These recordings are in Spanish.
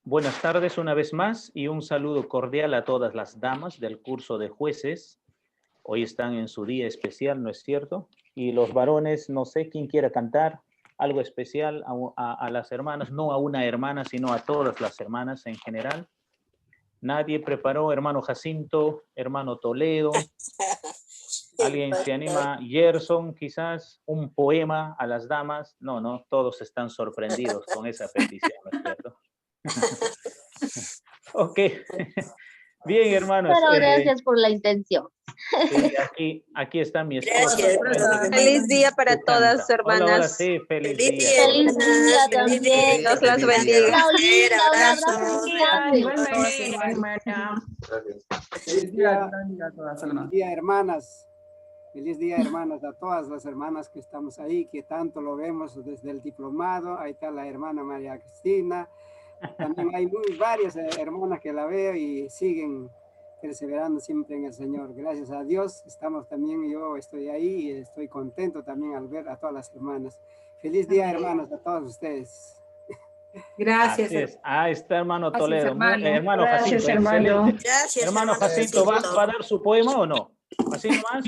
Buenas tardes una vez más y un saludo cordial a todas las damas del curso de jueces. Hoy están en su día especial, ¿no es cierto? Y los varones, no sé quién quiera cantar algo especial a las hermanas, no a una hermana, sino a todas las hermanas en general. Nadie preparó, hermano Jacinto, hermano Toledo. ¿Alguien se anima? Gerson, quizás, un poema a las damas. No, todos están sorprendidos con esa petición, ¿no es cierto? Ok. Bien, hermanos. Pero gracias por la intención. Sí, aquí está mi esposa. Gracias. Feliz día para todas, hermanas. Hola, sí, feliz día. Feliz día también. Dios las bendiga. Paulina, un abrazo Feliz día, hermanas. Feliz día, hermanas, a todas las hermanas que estamos ahí, que tanto lo vemos desde el diplomado. Ahí está la hermana María Cristina. También hay varias hermanas que la veo y siguen perseverando siempre en el Señor. Gracias a Dios estamos también, yo estoy ahí y estoy contento también al ver a todas las hermanas. Feliz día, hermanas, a todos ustedes. Gracias. Así es. Ah, está hermano Gracias, Toledo. hermano. Hermano Gracias, Jacinto, hermano. excelente. Hermano Jacinto, ¿va a dar su poema o no? ¿Así nomás?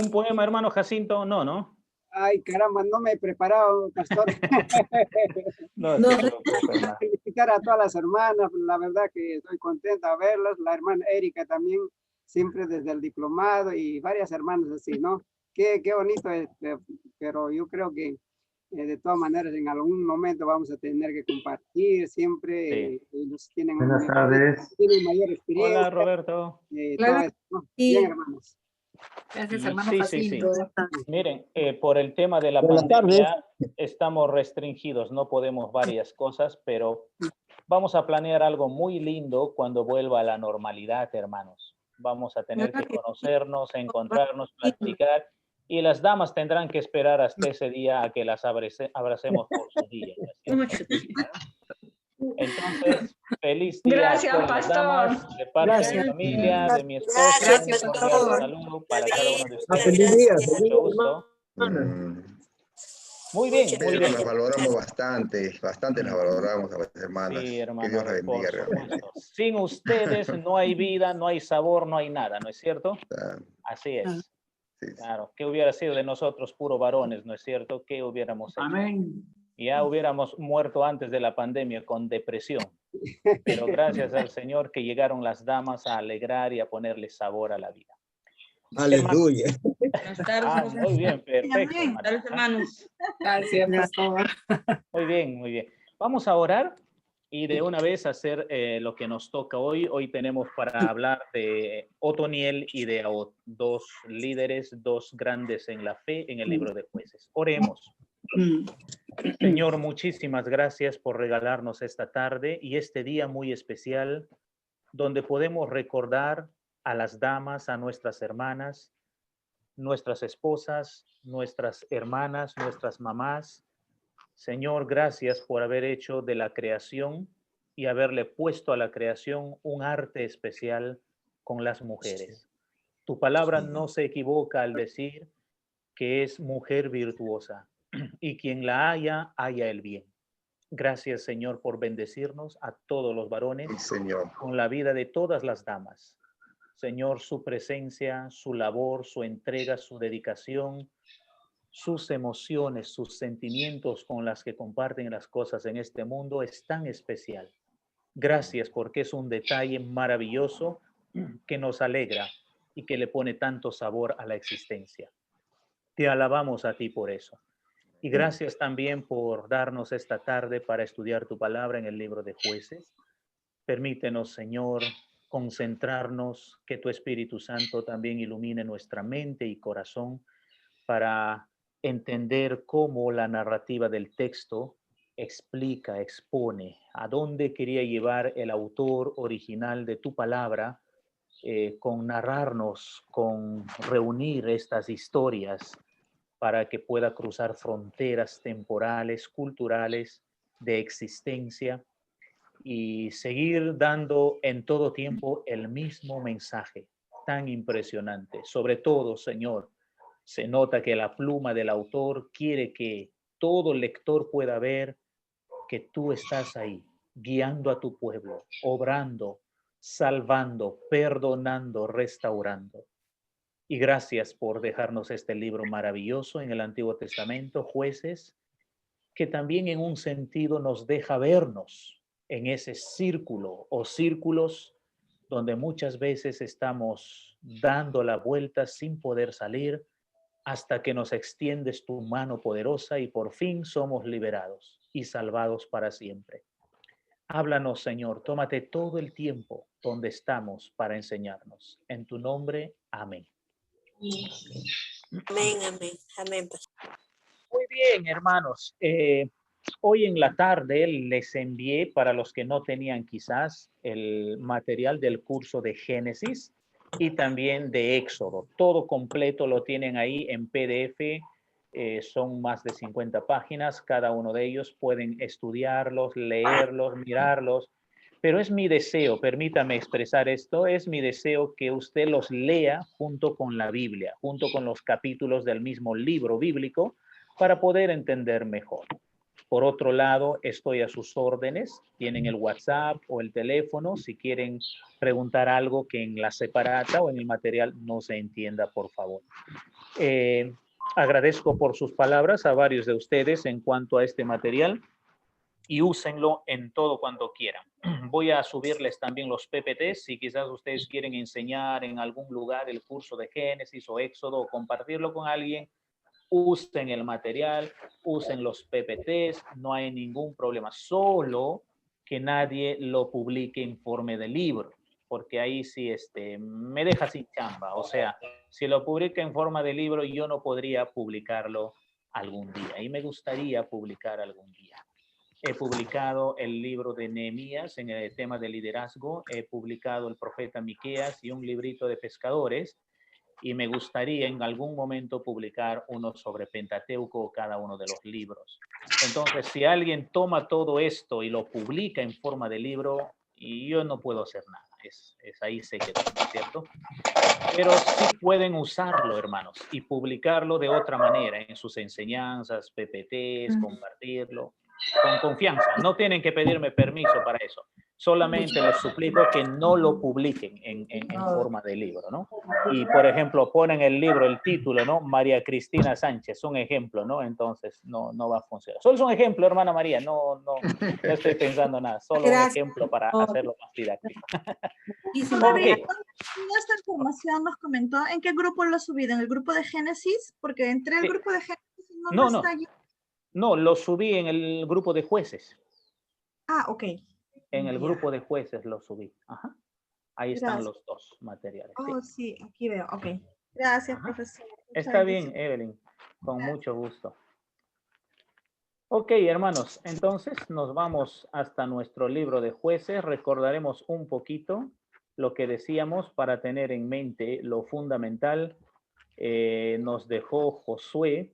¿Un poema, hermano Jacinto? No. Ay, caramba, no me he preparado, pastor. No. Felicitar a todas las hermanas, la verdad que estoy contenta de verlas, la hermana Erika también, siempre desde el diplomado y varias hermanas así, ¿no? Qué bonito, pero yo creo que de todas maneras en algún momento vamos a tener que compartir, siempre Sí. ellos tienen, Buenas tardes. tienen mayor experiencia. Hola, Roberto. Todo esto, ¿no? Bien, hermanos. Gracias, hermano Sí. Jacinto. Miren, por el tema de la Buenas pandemia estamos restringidos, no podemos varias cosas, pero vamos a planear algo muy lindo cuando vuelva a la normalidad, hermanos. Vamos a tener que conocernos, encontrarnos, platicar, y las damas tendrán que esperar hasta ese día a que las abracemos por su día. ¿No es cierto? Entonces, feliz día Gracias, a todas las pastor. damas, de parte de mi familia, de mi esposa. Gracias, Un cordial pastor. saludo para cada uno de ustedes. Feliz día, Mucho gusto. Muy bien. Las valoramos bastante las valoramos a las hermanas. Sí, Que hermano, Dios las bendiga por realmente. supuesto. Sin ustedes no hay vida, no hay sabor, no hay nada, ¿no es cierto? Así es. Sí. Claro, ¿qué hubiera sido de nosotros, puro varones, no es cierto? ¿Qué hubiéramos hecho? Amén. Ya hubiéramos muerto antes de la pandemia con depresión. Pero gracias al Señor que llegaron las damas a alegrar y a ponerle sabor a la vida. Aleluya. Buenas tardes. Muy bien, perfecto. Buenas tardes, hermanos. Gracias, pastor. Muy bien. Vamos a orar y de una vez hacer lo que nos toca hoy. Hoy tenemos para hablar de Otoniel y de dos líderes, dos grandes en la fe en el libro de Jueces. Oremos. Señor, muchísimas gracias por regalarnos esta tarde y este día muy especial donde podemos recordar a las damas, a nuestras hermanas, nuestras esposas, nuestras hermanas, nuestras mamás. Señor, gracias por haber hecho de la creación y haberle puesto a la creación un arte especial con las mujeres. Tu palabra no se equivoca al decir que es mujer virtuosa y quien la haya el bien. Gracias, Señor, por bendecirnos a todos los varones Sí, Señor. con la vida de todas las damas. Señor, su presencia, su labor, su entrega, su dedicación, sus emociones, sus sentimientos con las que comparten las cosas en este mundo es tan especial. Gracias porque es un detalle maravilloso que nos alegra y que le pone tanto sabor a la existencia. Te alabamos a ti por eso. Y gracias también por darnos esta tarde para estudiar tu palabra en el libro de Jueces. Permítenos, Señor, concentrarnos, que tu Espíritu Santo también ilumine nuestra mente y corazón para entender cómo la narrativa del texto explica, expone a dónde quería llevar el autor original de tu palabra con narrarnos, con reunir estas historias para que pueda cruzar fronteras temporales, culturales, de existencia y seguir dando en todo tiempo el mismo mensaje tan impresionante. Sobre todo, Señor, se nota que la pluma del autor quiere que todo lector pueda ver que tú estás ahí, guiando a tu pueblo, obrando, salvando, perdonando, restaurando. Y gracias por dejarnos este libro maravilloso en el Antiguo Testamento, Jueces, que también en un sentido nos deja vernos en ese círculo o círculos donde muchas veces estamos dando la vuelta sin poder salir hasta que nos extiendes tu mano poderosa y por fin somos liberados y salvados para siempre. Háblanos, Señor, tómate todo el tiempo donde estamos para enseñarnos. En tu nombre, amén. Amén, amén, amén. Muy bien, hermanos. Hoy en la tarde les envié, para los que no tenían quizás, el material del curso de Génesis y también de Éxodo. Todo completo lo tienen ahí en PDF. Son más de 50 páginas. Cada uno de ellos pueden estudiarlos, leerlos, mirarlos. Pero es mi deseo, permítame expresar esto, es mi deseo que usted los lea junto con la Biblia, junto con los capítulos del mismo libro bíblico, para poder entender mejor. Por otro lado, estoy a sus órdenes. Tienen el WhatsApp o el teléfono. Si quieren preguntar algo que en la separata o en el material no se entienda, por favor. Agradezco por sus palabras a varios de ustedes en cuanto a este material y úsenlo en todo cuanto quieran. Voy a subirles también los PPTs. Si quizás ustedes quieren enseñar en algún lugar el curso de Génesis o Éxodo o compartirlo con alguien, usen el material, usen los PPTs, no hay ningún problema, solo que nadie lo publique en forma de libro, porque ahí sí me deja sin chamba. O sea, si lo publica en forma de libro, yo no podría publicarlo algún día, y me gustaría publicar algún día. He publicado el libro de Nehemías en el tema de liderazgo, he publicado el profeta Miqueas y un librito de pescadores, y me gustaría en algún momento publicar uno sobre Pentateuco o cada uno de los libros. Entonces, si alguien toma todo esto y lo publica en forma de libro, y yo no puedo hacer nada, es ahí se quedó, ¿cierto? Pero sí pueden usarlo, hermanos, y publicarlo de otra manera en sus enseñanzas, PPTs, compartirlo con confianza. No tienen que pedirme permiso para eso. Solamente les suplico que no lo publiquen en forma de libro, ¿no? Y, por ejemplo, ponen el libro, el título, ¿no? María Cristina Sánchez, un ejemplo, ¿no? Entonces, no va a funcionar. Solo es un ejemplo, hermana María, no estoy pensando nada. Solo un ejemplo para hacerlo más didáctico. María, esta información nos comentó en qué grupo lo subí, en el grupo de Génesis, porque entré al grupo de Génesis y no está allí. No, lo subí en el grupo de jueces. Ah, ok. En el grupo de jueces lo subí. Ajá. Ahí están los dos materiales. Oh, sí, aquí veo. Ok. Gracias, profesor. Está bien, Evelyn. Con mucho gusto. Ok, hermanos. Entonces nos vamos hasta nuestro libro de jueces. Recordaremos un poquito lo que decíamos para tener en mente lo fundamental. Nos dejó Josué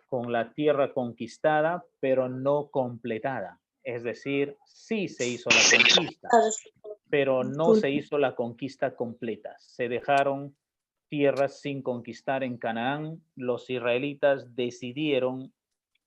con la tierra conquistada, pero no completada. Es decir, sí se hizo la conquista, pero no se hizo la conquista completa. Se dejaron tierras sin conquistar en Canaán. Los israelitas decidieron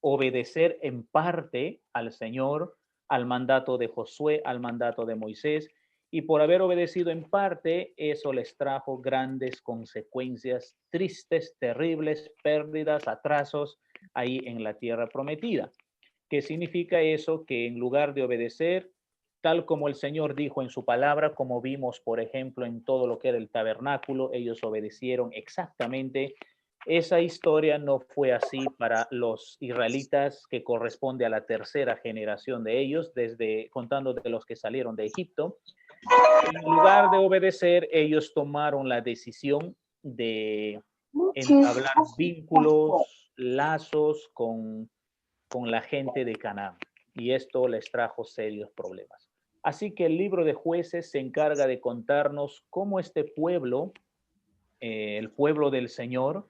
obedecer en parte al Señor, al mandato de Josué, al mandato de Moisés, y por haber obedecido en parte, eso les trajo grandes consecuencias, tristes, terribles, pérdidas, atrasos ahí en la tierra prometida. ¿Qué significa eso? Que en lugar de obedecer, tal como el Señor dijo en su palabra, como vimos, por ejemplo, en todo lo que era el tabernáculo, ellos obedecieron exactamente. Esa historia no fue así para los israelitas, que corresponde a la tercera generación de ellos, contando de los que salieron de Egipto. En lugar de obedecer, ellos tomaron la decisión de entablar vínculos, lazos con la gente de Canaán, y esto les trajo serios problemas. Así que el libro de Jueces se encarga de contarnos cómo este pueblo, el pueblo del Señor,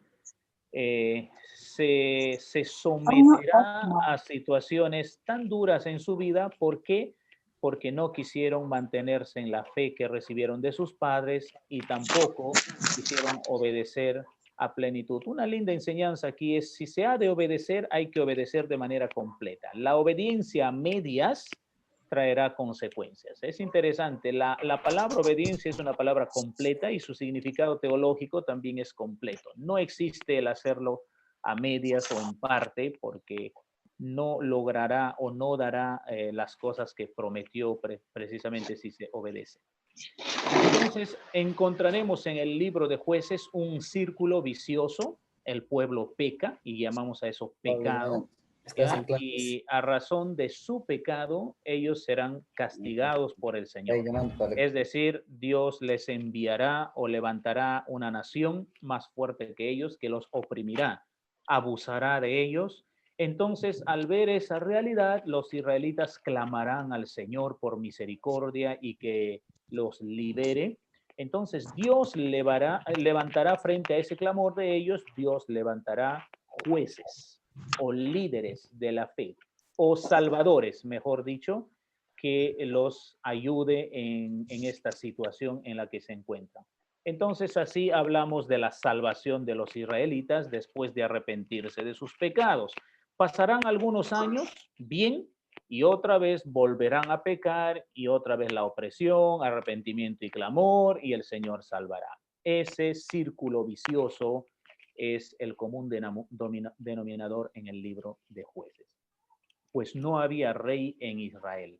se someterá a situaciones tan duras en su vida. ¿Por qué? Porque no quisieron mantenerse en la fe que recibieron de sus padres y tampoco quisieron obedecer a plenitud. Una linda enseñanza aquí es, si se ha de obedecer, hay que obedecer de manera completa. La obediencia a medias traerá consecuencias. Es interesante, la palabra obediencia es una palabra completa y su significado teológico también es completo. No existe el hacerlo a medias o en parte, porque no logrará o no dará las cosas que prometió precisamente si se obedece. Entonces, encontraremos en el libro de Jueces un círculo vicioso. El pueblo peca y llamamos a eso pecado. ¿Ya? Y a razón de su pecado, ellos serán castigados por el Señor. Es decir, Dios les enviará o levantará una nación más fuerte que ellos, que los oprimirá, abusará de ellos. Entonces, al ver esa realidad, los israelitas clamarán al Señor por misericordia y que los libere. Entonces, Dios levantará frente a ese clamor de ellos, Dios levantará jueces o líderes de la fe, o salvadores, mejor dicho, que los ayude en esta situación en la que se encuentran. Entonces, así hablamos de la salvación de los israelitas después de arrepentirse de sus pecados. Pasarán algunos años bien y otra vez volverán a pecar y otra vez la opresión, arrepentimiento y clamor, y el Señor salvará. Ese círculo vicioso es el común denominador en el libro de Jueces. Pues no había rey en Israel.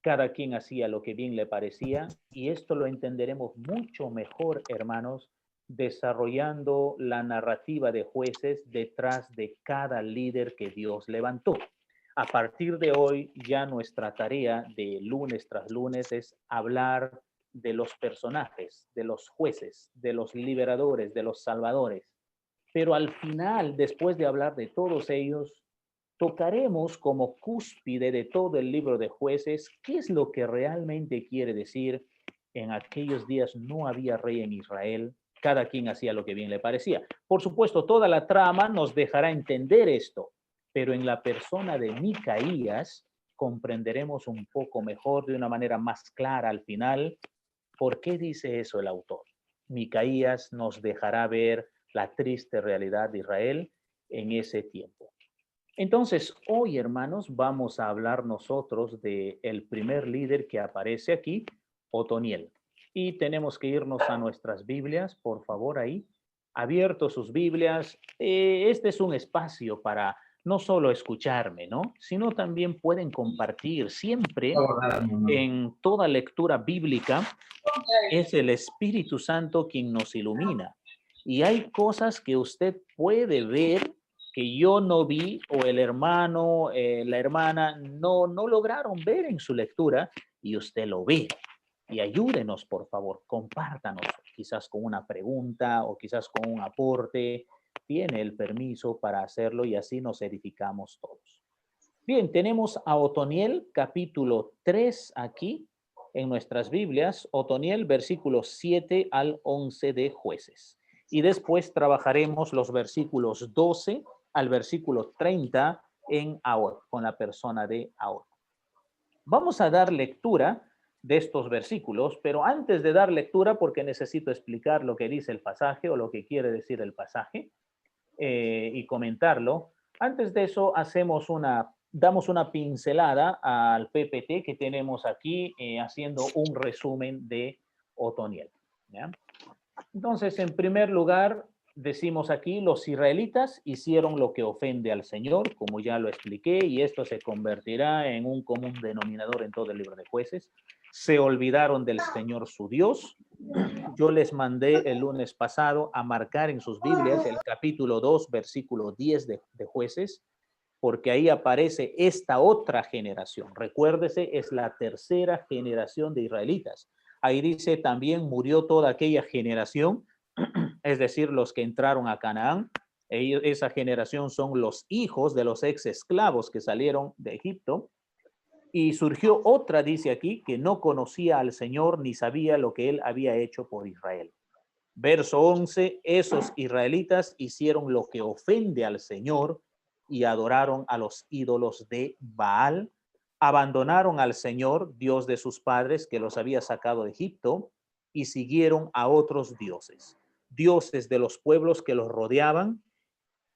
Cada quien hacía lo que bien le parecía, y esto lo entenderemos mucho mejor, hermanos, desarrollando la narrativa de Jueces detrás de cada líder que Dios levantó. A partir de hoy, ya nuestra tarea de lunes tras lunes es hablar de los personajes, de los jueces, de los liberadores, de los salvadores. Pero al final, después de hablar de todos ellos, tocaremos como cúspide de todo el libro de Jueces qué es lo que realmente quiere decir: en aquellos días no había rey en Israel, cada quien hacía lo que bien le parecía. Por supuesto, toda la trama nos dejará entender esto, pero en la persona de Micaías comprenderemos un poco mejor, de una manera más clara al final, por qué dice eso el autor. Micaías nos dejará ver la triste realidad de Israel en ese tiempo. Entonces, hoy, hermanos, vamos a hablar nosotros del primer líder que aparece aquí, Otoniel. Y tenemos que irnos a nuestras Biblias, por favor, ahí. Abierto sus Biblias. Este es un espacio para no solo escucharme, ¿no? Sino también pueden compartir. Siempre en toda lectura bíblica es el Espíritu Santo quien nos ilumina. Y hay cosas que usted puede ver que yo no vi, o el hermano, la hermana no lograron ver en su lectura, y usted lo ve. Y ayúdenos, por favor, compártanos, quizás con una pregunta o quizás con un aporte. Tiene el permiso para hacerlo y así nos edificamos todos. Bien, tenemos a Otoniel, capítulo 3 aquí en nuestras Biblias. Otoniel, versículos 7 al 11 de Jueces. Y después trabajaremos los versículos 12 al versículo 30 en Ahor, con la persona de Ahor. Vamos a dar lectura de estos versículos, pero antes de dar lectura, porque necesito explicar lo que dice el pasaje o lo que quiere decir el pasaje y comentarlo, antes de eso damos una pincelada al PPT que tenemos aquí, haciendo un resumen de Otoniel, ¿ya? Entonces, en primer lugar, decimos aquí, los israelitas hicieron lo que ofende al Señor, como ya lo expliqué, y esto se convertirá en un común denominador en todo el libro de Jueces. Se olvidaron del Señor su Dios. Yo les mandé el lunes pasado a marcar en sus Biblias el capítulo 2, versículo 10 de Jueces, porque ahí aparece esta otra generación. Recuérdese, es la tercera generación de israelitas. Ahí dice, también murió toda aquella generación, es decir, los que entraron a Canaán. Esa generación son los hijos de los ex esclavos que salieron de Egipto. Y surgió otra, dice aquí, que no conocía al Señor ni sabía lo que él había hecho por Israel. Verso 11, esos israelitas hicieron lo que ofende al Señor y adoraron a los ídolos de Baal. Abandonaron al Señor, Dios de sus padres, que los había sacado de Egipto, y siguieron a otros dioses. dioses de los pueblos que los rodeaban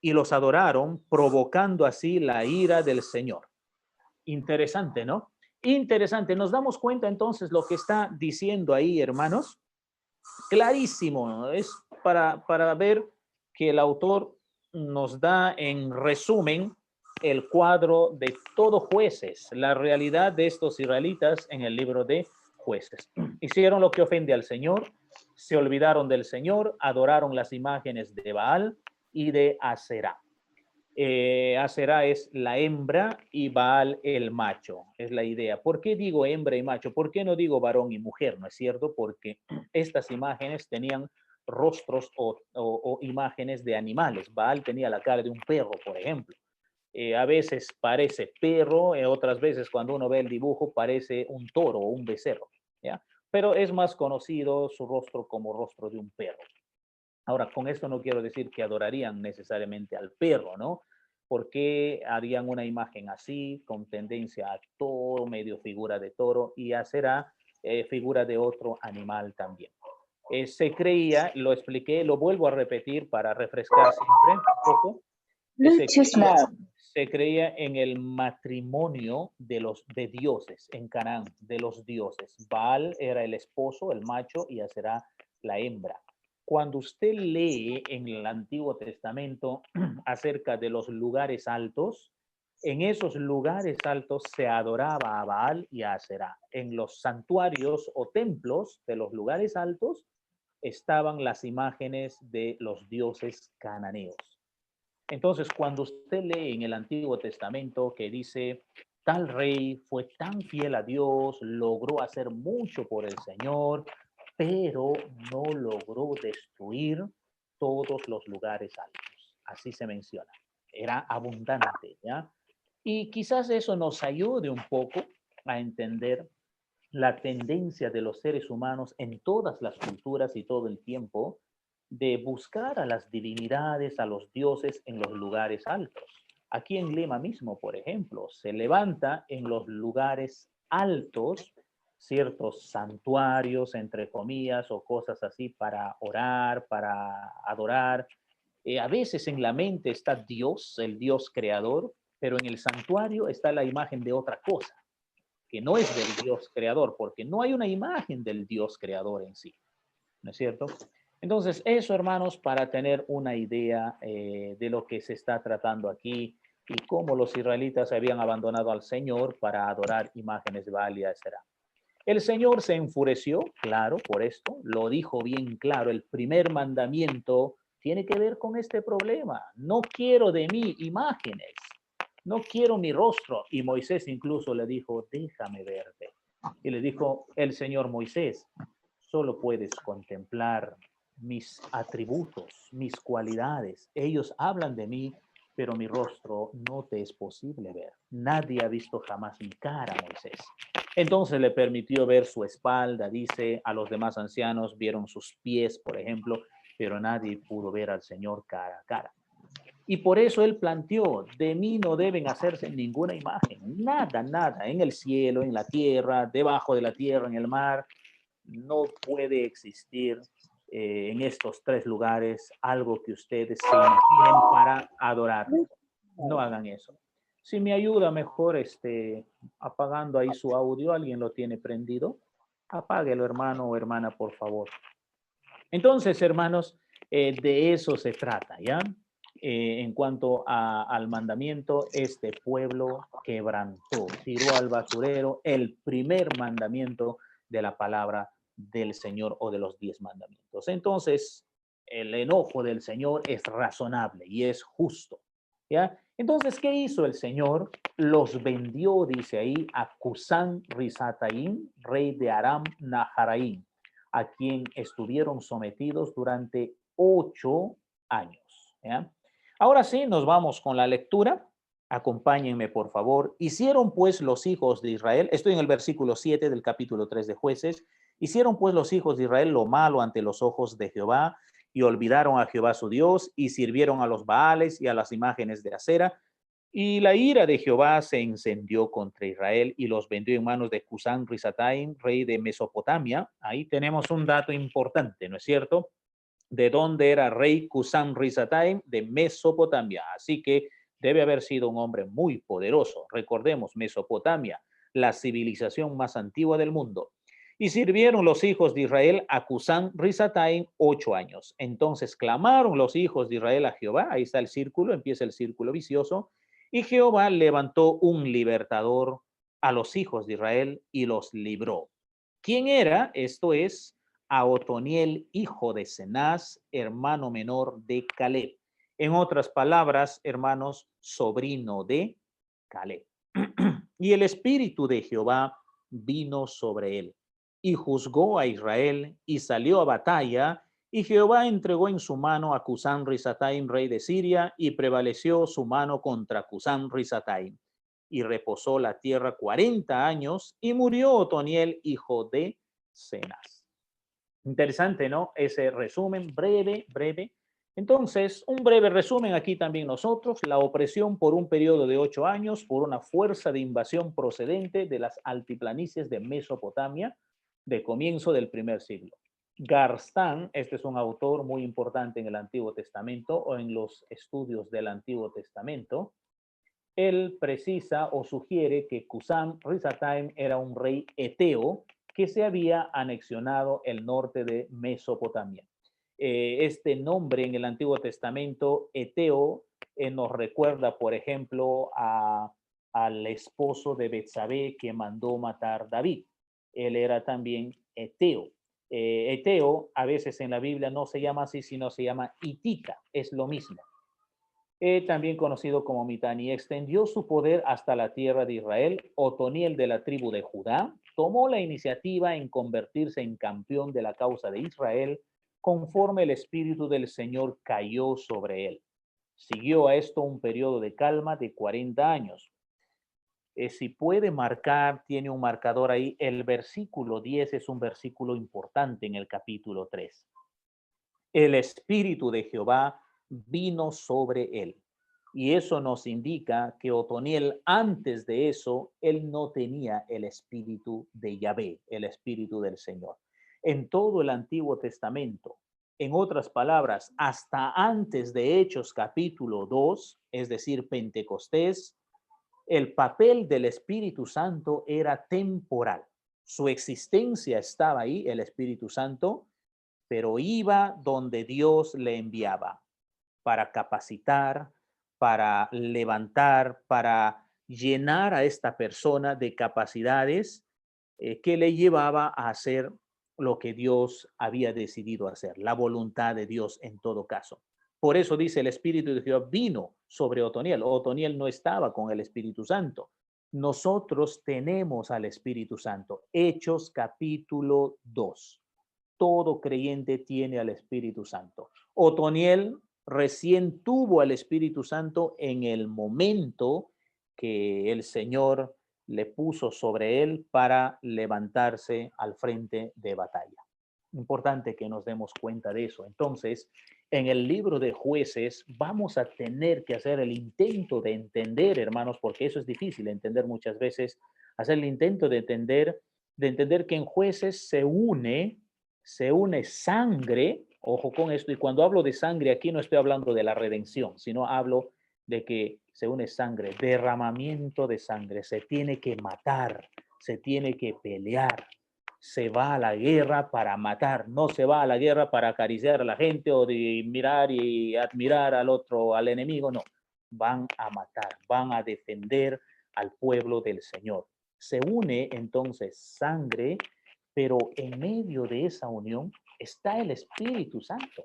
y los adoraron, provocando así la ira del Señor. Interesante, ¿no? Interesante. Nos damos cuenta entonces lo que está diciendo ahí, hermanos. Clarísimo, ¿no? Es para ver que el autor nos da en resumen el cuadro de todo Jueces, la realidad de estos israelitas en el libro de Jueces. Hicieron lo que ofende al Señor, se olvidaron del Señor, adoraron las imágenes de Baal y de Aserá. Aserá es la hembra y Baal el macho, es la idea. ¿Por qué digo hembra y macho? ¿Por qué no digo varón y mujer? ¿No es cierto? Porque estas imágenes tenían rostros o imágenes de animales. Baal tenía la cara de un perro, por ejemplo. A veces parece perro, otras veces cuando uno ve el dibujo parece un toro o un becerro, ¿ya? Pero es más conocido su rostro como rostro de un perro. Ahora, con esto no quiero decir que adorarían necesariamente al perro, ¿no? Porque harían una imagen así, con tendencia a toro, medio figura de toro, y a Será figura de otro animal también. Se creía, lo expliqué, lo vuelvo a repetir para refrescar siempre un poco. Se creía en el matrimonio de dioses en Canaán, de los dioses. Baal era el esposo, el macho, y Aserá la hembra. Cuando usted lee en el Antiguo Testamento acerca de los lugares altos, en esos lugares altos se adoraba a Baal y a Aserá. En los santuarios o templos de los lugares altos estaban las imágenes de los dioses cananeos. Entonces, cuando usted lee en el Antiguo Testamento que dice, tal rey fue tan fiel a Dios, logró hacer mucho por el Señor, pero no logró destruir todos los lugares altos. Así se menciona. Era abundante, ¿ya? Y quizás eso nos ayude un poco a entender la tendencia de los seres humanos en todas las culturas y todo el tiempo de buscar a las divinidades, a los dioses en los lugares altos. Aquí en Lima mismo, por ejemplo, se levanta en los lugares altos ciertos santuarios, entre comillas, o cosas así para orar, para adorar. A veces en la mente está Dios, el Dios creador, pero en el santuario está la imagen de otra cosa, que no es del Dios creador, porque no hay una imagen del Dios creador en sí, ¿no es cierto? Entonces, eso, hermanos, para tener una idea de lo que se está tratando aquí y cómo los israelitas habían abandonado al Señor para adorar imágenes de Baal y Aserá. El Señor se enfureció, claro, por esto, lo dijo bien claro, el primer mandamiento tiene que ver con este problema. No quiero de mí imágenes, no quiero mi rostro. Y Moisés incluso le dijo, déjame verte. Y le dijo el Señor, Moisés, solo puedes contemplar mis atributos, mis cualidades. Ellos hablan de mí, pero mi rostro no te es posible ver. Nadie ha visto jamás mi cara, Moisés. Entonces le permitió ver su espalda, dice, a los demás ancianos vieron sus pies, por ejemplo, pero nadie pudo ver al Señor cara a cara. Y por eso él planteó, de mí no deben hacerse ninguna imagen, nada, nada, en el cielo, en la tierra, debajo de la tierra, en el mar, no puede existir en estos tres lugares algo que ustedes se imaginen para adorar. No hagan eso. Si me ayuda mejor apagando ahí su audio, alguien lo tiene prendido, apáguelo, hermano o hermana, por favor. Entonces, hermanos, de eso se trata, ¿ya? En cuanto al mandamiento, este pueblo quebrantó, tiró al basurero el primer mandamiento de la palabra del Señor o de los 10 mandamientos. Entonces, el enojo del Señor es razonable y es justo, ¿ya? Entonces, ¿qué hizo el Señor? Los vendió, dice ahí, a Cusán Risataim, rey de Aram Naharaim, a quien estuvieron sometidos durante 8 años, ¿ya? Ahora sí, nos vamos con la lectura. Acompáñenme, por favor. Hicieron pues los hijos de Israel, estoy en el versículo 7 del capítulo 3 de Jueces, hicieron pues los hijos de Israel lo malo ante los ojos de Jehová y olvidaron a Jehová su Dios y sirvieron a los Baales y a las imágenes de Acera. Y la ira de Jehová se encendió contra Israel y los vendió en manos de Cusán Risataim, rey de Mesopotamia. Ahí tenemos un dato importante, ¿no es cierto? de donde era rey Cusán Rizataim de Mesopotamia. Así que debe haber sido un hombre muy poderoso. Recordemos, Mesopotamia, la civilización más antigua del mundo. Y sirvieron los hijos de Israel a Cusán Rizataim 8 años. Entonces clamaron los hijos de Israel a Jehová. Ahí está el círculo, empieza el círculo vicioso. Y Jehová levantó un libertador a los hijos de Israel y los libró. ¿Quién era? Esto es a Otoniel, hijo de Cenaz, hermano menor de Caleb. En otras palabras, hermanos, sobrino de Caleb. Y el espíritu de Jehová vino sobre él y juzgó a Israel y salió a batalla, y Jehová entregó en su mano a Cusán Rizataim, rey de Siria, y prevaleció su mano contra Cusán Rizataim. Y reposó la tierra 40 años, y murió Otoniel, hijo de Cenaz. Interesante, ¿no? Ese resumen breve. Entonces, un breve resumen aquí también nosotros: la opresión por un periodo de 8 años por una fuerza de invasión procedente de las altiplanicies de Mesopotamia de comienzo del primer siglo. Garstan, este es un autor muy importante en el Antiguo Testamento o en los estudios del Antiguo Testamento. Él precisa o sugiere que Cusán Rizataim era un rey eteo que se había anexionado el norte de Mesopotamia. Este nombre en el Antiguo Testamento, eteo, nos recuerda, por ejemplo, al esposo de Betsabé que mandó matar David. Él era también eteo. Eteo a veces en la Biblia no se llama así, sino se llama hitita, es lo mismo. También conocido como Mitani, extendió su poder hasta la tierra de Israel. Otoniel, de la tribu de Judá, tomó la iniciativa en convertirse en campeón de la causa de Israel, conforme el espíritu del Señor cayó sobre él. Siguió a esto un periodo de calma de 40 años. Si puede marcar, tiene un marcador ahí, el versículo 10 es un versículo importante en el capítulo 3. El espíritu de Jehová vino sobre él. Y eso nos indica que Otoniel, antes de eso, él no tenía el espíritu de Yahvé, el espíritu del Señor. En todo el Antiguo Testamento, en otras palabras, hasta antes de Hechos capítulo 2, es decir, Pentecostés, el papel del Espíritu Santo era temporal. Su existencia estaba ahí, el Espíritu Santo, pero iba donde Dios le enviaba para capacitar, para levantar, para llenar a esta persona de capacidades que le llevaba a hacer lo que Dios había decidido hacer, la voluntad de Dios en todo caso. Por eso dice el Espíritu de Jehová vino sobre Otoniel. Otoniel no estaba con el Espíritu Santo. Nosotros tenemos al Espíritu Santo. Hechos capítulo 2. Todo creyente tiene al Espíritu Santo. Otoniel recién tuvo al Espíritu Santo en el momento que el Señor le puso sobre él para levantarse al frente de batalla. Importante que nos demos cuenta de eso. Entonces, en el libro de Jueces vamos a tener que hacer el intento de entender, hermanos, porque eso es difícil entender muchas veces, hacer el intento de entender que en Jueces se une sangre, ojo con esto, y cuando hablo de sangre aquí no estoy hablando de la redención, sino hablo de que se une sangre, derramamiento de sangre, se tiene que matar, se tiene que pelear, se va a la guerra para matar, no se va a la guerra para acariciar a la gente o de mirar y admirar al otro, al enemigo, no, van a matar, van a defender al pueblo del Señor. Se une entonces sangre, pero en medio de esa unión está el Espíritu Santo.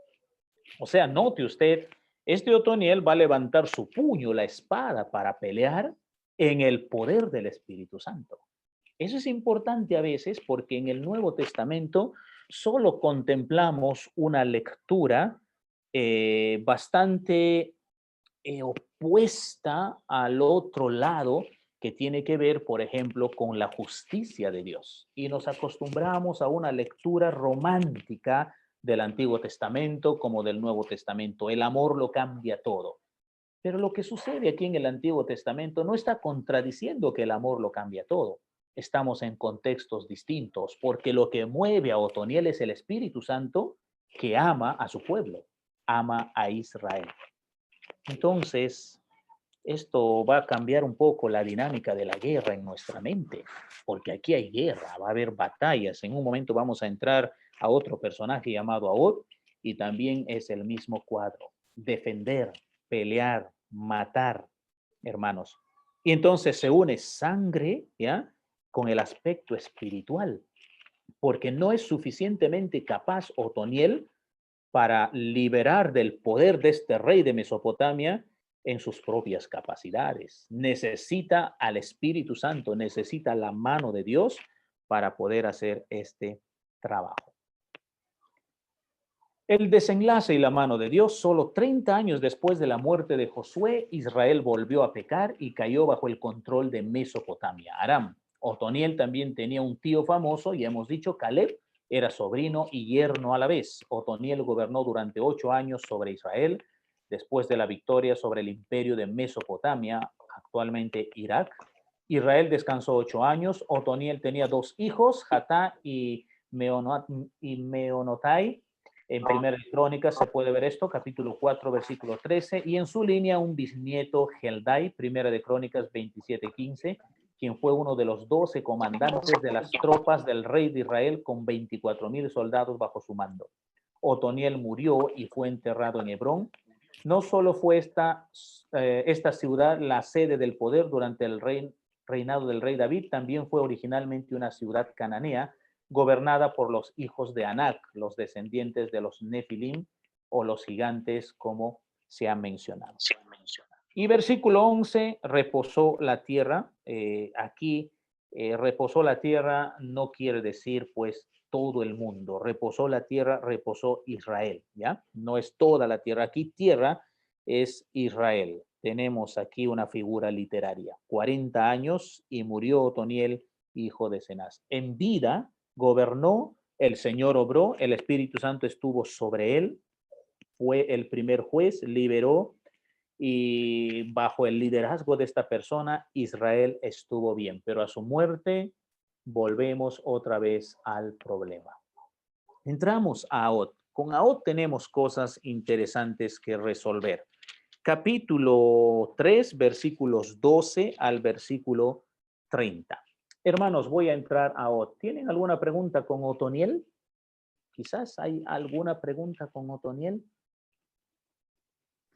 O sea, note usted, este Otoniel va a levantar su puño, la espada, para pelear en el poder del Espíritu Santo. Eso es importante a veces porque en el Nuevo Testamento solo contemplamos una lectura bastante opuesta al otro lado, que tiene que ver, por ejemplo, con la justicia de Dios. Y nos acostumbramos a una lectura romántica del Antiguo Testamento como del Nuevo Testamento. El amor lo cambia todo. Pero lo que sucede aquí en el Antiguo Testamento no está contradiciendo que el amor lo cambia todo. Estamos en contextos distintos, porque lo que mueve a Otoniel es el Espíritu Santo que ama a su pueblo, ama a Israel. Entonces, esto va a cambiar un poco la dinámica de la guerra en nuestra mente, porque aquí hay guerra, va a haber batallas. En un momento vamos a entrar a otro personaje llamado Ahod, y también es el mismo cuadro: defender, pelear, matar, hermanos. Y entonces se une sangre, ¿ya?, con el aspecto espiritual, porque no es suficientemente capaz Otoniel para liberar del poder de este rey de Mesopotamia en sus propias capacidades. Necesita al Espíritu Santo, necesita la mano de Dios para poder hacer este trabajo. El desenlace y la mano de Dios: solo 30 años después de la muerte de Josué, Israel volvió a pecar y cayó bajo el control de Mesopotamia, Aram. Otoniel también tenía un tío famoso, y hemos dicho, Caleb era sobrino y yerno a la vez. Otoniel gobernó durante 8 años sobre Israel, después de la victoria sobre el imperio de Mesopotamia, actualmente Irak. Israel descansó 8 años. Otoniel tenía 2 hijos, Jatá y Meonotai. En Primera de Crónicas se puede ver esto, capítulo 4, versículo 13, y en su línea un bisnieto, Heldai, Primera de Crónicas 27:15, quien fue uno de los 12 comandantes de las tropas del rey de Israel con 24,000 soldados bajo su mando. Otoniel murió y fue enterrado en Hebrón. No solo fue esta ciudad la sede del poder durante el reinado del rey David, también fue originalmente una ciudad cananea gobernada por los hijos de Anac, los descendientes de los Nefilim o los gigantes, como se ha mencionado. Y versículo 11, reposó la tierra. Aquí reposó la tierra no quiere decir pues todo el mundo. Reposó la tierra, reposó Israel, ¿ya? No es toda la tierra. Aquí tierra es Israel. Tenemos aquí una figura literaria. 40 años y murió Otoniel, hijo de Cenaz. En vida gobernó, el Señor obró, el Espíritu Santo estuvo sobre él, fue el primer juez, liberó, y bajo el liderazgo de esta persona, Israel estuvo bien. Pero a su muerte, volvemos otra vez al problema. Entramos a Ahod. Con Ahod tenemos cosas interesantes que resolver. Capítulo 3, versículos 12 al versículo 30. Hermanos, voy a entrar a Ahod. ¿Tienen alguna pregunta con Otoniel? Quizás hay alguna pregunta con Otoniel.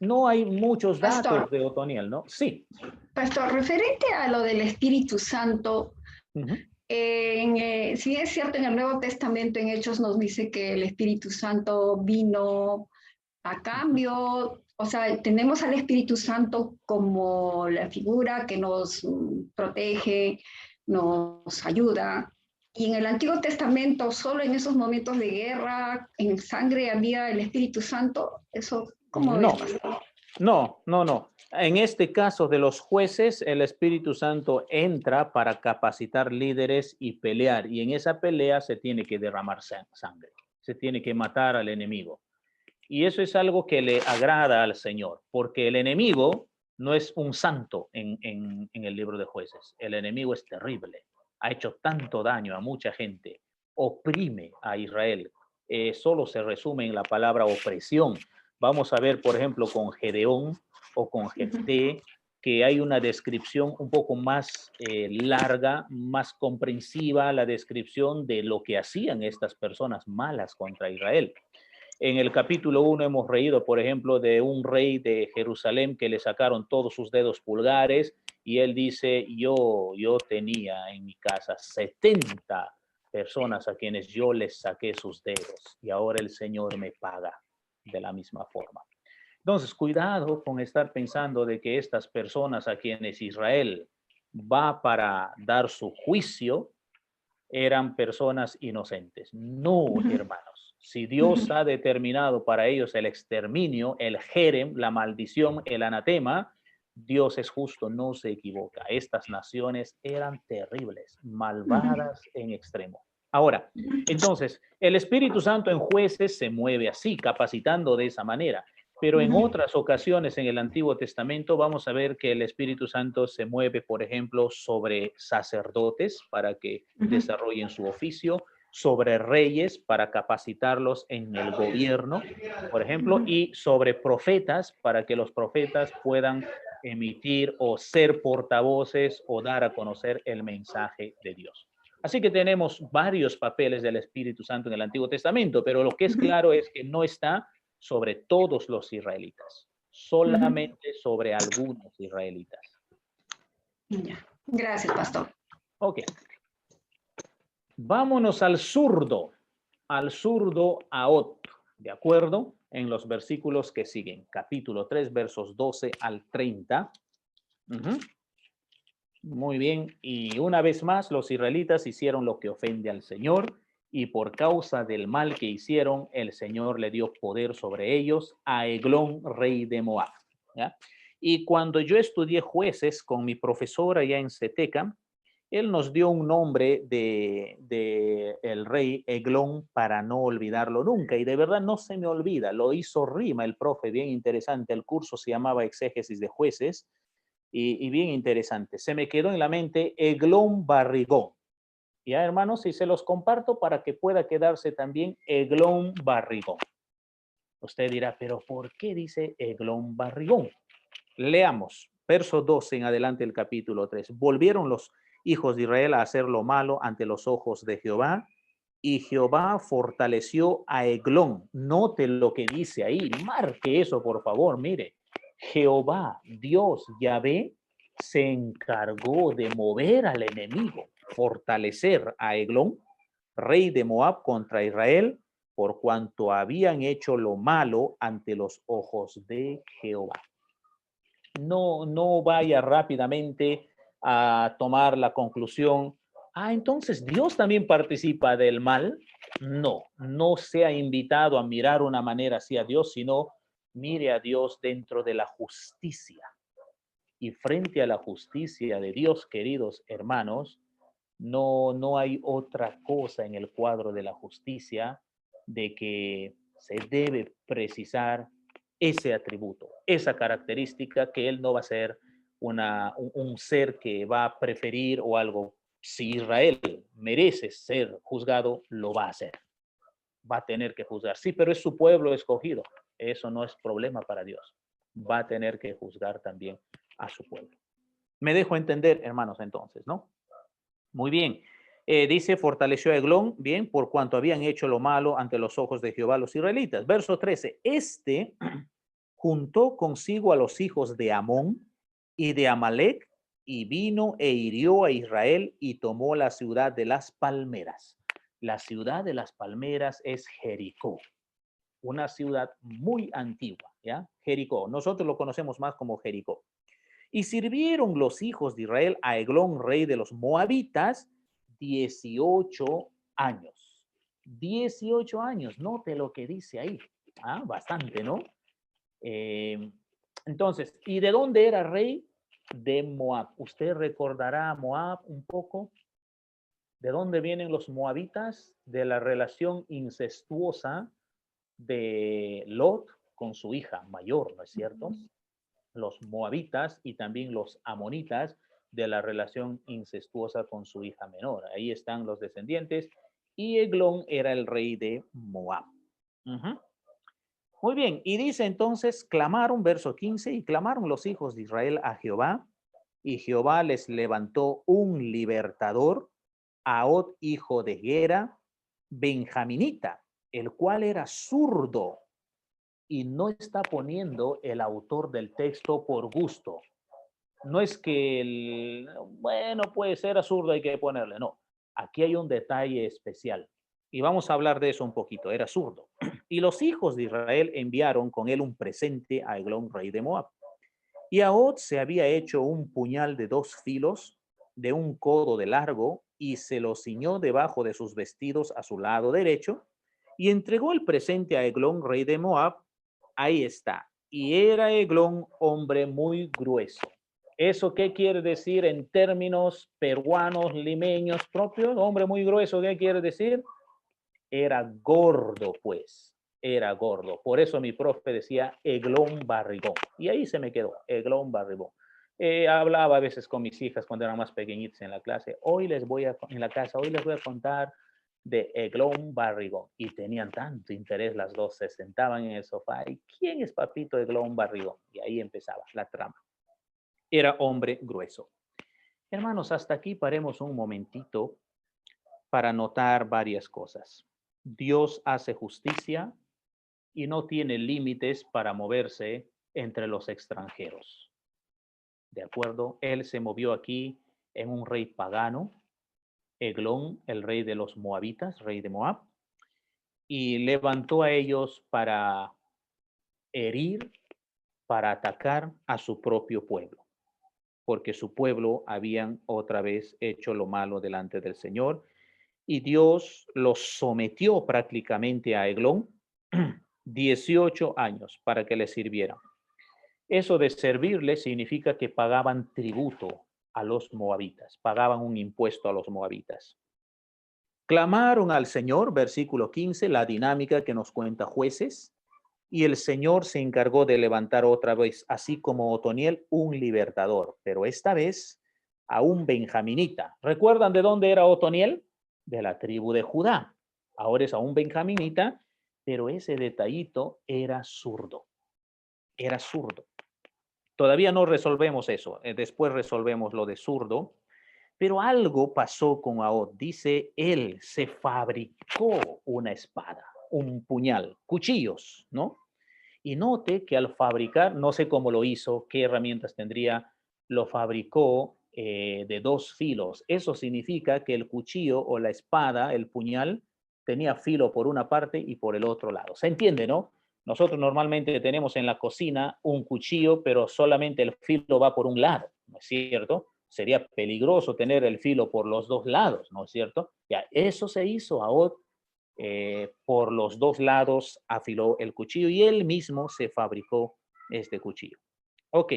No hay muchos datos, Pastor, de Otoniel, ¿no? Sí. Pastor, referente a lo del Espíritu Santo, si es cierto, en el Nuevo Testamento, en Hechos, nos dice que el Espíritu Santo vino a cambio. O sea, tenemos al Espíritu Santo como la figura que nos protege, nos ayuda. Y en el Antiguo Testamento, solo en esos momentos de guerra, en sangre, había el Espíritu Santo. Eso, ¿cómo no, no. En este caso de los jueces, el Espíritu Santo entra para capacitar líderes y pelear. Y en esa pelea se tiene que derramar sangre. Se tiene que matar al enemigo. Y eso es algo que le agrada al Señor, porque el enemigo no es un santo en el libro de Jueces. El enemigo es terrible. Ha hecho tanto daño a mucha gente. Oprime a Israel. Solo se resume en la palabra opresión. Vamos a ver, por ejemplo, con Gedeón o con Jefté, que hay una descripción un poco más larga, más comprensiva, la descripción de lo que hacían estas personas malas contra Israel. En el capítulo 1 hemos leído, por ejemplo, de un rey de Jerusalén que le sacaron todos sus dedos pulgares, y él dice, yo tenía en mi casa 70 personas a quienes yo les saqué sus dedos, y ahora el Señor me paga de la misma forma. Entonces, cuidado con estar pensando de que estas personas a quienes Israel va para dar su juicio eran personas inocentes. No, hermanos. Si Dios ha determinado para ellos el exterminio, el jerem, la maldición, el anatema, Dios es justo, no se equivoca. Estas naciones eran terribles, malvadas en extremo. Ahora, entonces, el Espíritu Santo en Jueces se mueve así, capacitando de esa manera. Pero en otras ocasiones en el Antiguo Testamento vamos a ver que el Espíritu Santo se mueve, por ejemplo, sobre sacerdotes para que desarrollen su oficio, sobre reyes para capacitarlos en el gobierno, por ejemplo, y sobre profetas para que los profetas puedan emitir o ser portavoces o dar a conocer el mensaje de Dios. Así que tenemos varios papeles del Espíritu Santo en el Antiguo Testamento, pero lo que es claro es que no está sobre todos los israelitas, solamente sobre algunos israelitas. Ya. Gracias, pastor. Ok. Vámonos al zurdo Ahot, ¿de acuerdo? En los versículos que siguen, capítulo 3, versos 12 al 30. Muy bien, y una vez más los israelitas hicieron lo que ofende al Señor, y por causa del mal que hicieron, el Señor le dio poder sobre ellos a Eglón, rey de Moab. ¿Ya? Y cuando yo estudié jueces con mi profesor allá en Ceteca, él nos dio un nombre de el rey Eglón para no olvidarlo nunca, y de verdad no se me olvida, lo hizo rima el profe, bien interesante, el curso se llamaba Exégesis de Jueces, y bien interesante, se me quedó en la mente Eglón Barrigón. Ya, hermanos, y se los comparto para que pueda quedarse también Eglón Barrigón. Usted dirá, pero ¿por qué dice Eglón Barrigón? Leamos, verso 12 en adelante del capítulo 3. Volvieron los hijos de Israel a hacer lo malo ante los ojos de Jehová, y Jehová fortaleció a Eglón. Note lo que dice ahí, marque eso por favor, mire. Jehová, Dios, Yahvé, se encargó de mover al enemigo, fortalecer a Eglón, rey de Moab, contra Israel, por cuanto habían hecho lo malo ante los ojos de Jehová. No vaya rápidamente a tomar la conclusión, entonces Dios también participa del mal. No sea invitado a mirar una manera así a Dios, sino mire a Dios dentro de la justicia. Y frente a la justicia de Dios, queridos hermanos, no hay otra cosa en el cuadro de la justicia de que se debe precisar ese atributo, esa característica, que él no va a ser un ser que va a preferir o algo. Si Israel merece ser juzgado, lo va a hacer. Va a tener que juzgar. Sí, pero es su pueblo escogido. Eso no es problema para Dios. Va a tener que juzgar también a su pueblo. Me dejo entender, hermanos, entonces, ¿no? Muy bien. Dice, fortaleció a Eglón, bien, por cuanto habían hecho lo malo ante los ojos de Jehová los israelitas. Verso 13. Juntó consigo a los hijos de Amón y de Amalek, y vino e hirió a Israel y tomó la ciudad de las palmeras. La ciudad de las palmeras es Jericó, una ciudad muy antigua, ¿ya? Jericó, nosotros lo conocemos más como Jericó. Y sirvieron los hijos de Israel a Eglón, rey de los moabitas, 18 años. 18 años, note lo que dice ahí. Bastante, ¿no? Entonces, ¿y de dónde era rey? De Moab. ¿Usted recordará a Moab un poco? ¿De dónde vienen los moabitas? De la relación incestuosa de Lot con su hija mayor, ¿no es cierto? Los moabitas y también los amonitas, de la relación incestuosa con su hija menor. Ahí están los descendientes, y Eglón era el rey de Moab. Muy bien, y dice entonces, clamaron, verso 15, y clamaron los hijos de Israel a Jehová, y Jehová les levantó un libertador, Ahot, hijo de Gera, benjaminita, el cual era zurdo. Y no está poniendo el autor del texto por gusto. No es que, puede ser zurdo, hay que ponerle, no. Aquí hay un detalle especial. Y vamos a hablar de eso un poquito. Era zurdo. Y los hijos de Israel enviaron con él un presente a Eglón, rey de Moab. Y Ahot se había hecho un puñal de 2 filos, de un codo de largo, y se lo ciñó debajo de sus vestidos a su lado derecho, y entregó el presente a Eglón, rey de Moab. Ahí está. Y era Eglón hombre muy grueso. ¿Eso qué quiere decir en términos peruanos, limeños propios? Hombre muy grueso, ¿qué quiere decir? Era gordo, pues. Era gordo. Por eso mi profe decía Eglón Barrigón. Y ahí se me quedó, Eglón Barrigón. Hablaba a veces con mis hijas cuando eran más pequeñitas en la clase. En la casa, hoy les voy a contar de Eglón Barrigón. Y tenían tanto interés las dos, se sentaban en el sofá. ¿Y quién es papito Eglón Barrigón? Y ahí empezaba la trama. Era hombre grueso. Hermanos, hasta aquí paremos un momentito para notar varias cosas. Dios hace justicia y no tiene límites para moverse entre los extranjeros. ¿De acuerdo? Él se movió aquí en un rey pagano, Eglón, el rey de los moabitas, rey de Moab, y levantó a ellos para herir, para atacar a su propio pueblo, porque su pueblo habían otra vez hecho lo malo delante del Señor, y Dios los sometió prácticamente a Eglón 18 años para que le sirvieran. Eso de servirle significa que pagaban tributo a los moabitas, pagaban un impuesto a los moabitas. Clamaron al Señor, versículo 15, la dinámica que nos cuenta Jueces, y el Señor se encargó de levantar otra vez, así como Otoniel, un libertador, pero esta vez a un benjaminita. ¿Recuerdan de dónde era Otoniel? De la tribu de Judá. Ahora es a un benjaminita, pero ese detallito era zurdo. Era zurdo. Todavía no resolvemos eso. Después resolvemos lo de zurdo. Pero algo pasó con Ahod. Dice, él se fabricó una espada, un puñal, cuchillos, ¿no? Y note que al fabricar, no sé cómo lo hizo, qué herramientas tendría, lo fabricó de 2 filos. Eso significa que el cuchillo o la espada, el puñal, tenía filo por una parte y por el otro lado. ¿Se entiende, no? Nosotros normalmente tenemos en la cocina un cuchillo, pero solamente el filo va por un lado, ¿no es cierto? Sería peligroso tener el filo por los 2 lados, ¿no es cierto? Ya, eso se hizo Ahod. Por los 2 lados afiló el cuchillo y él mismo se fabricó este cuchillo. Ok,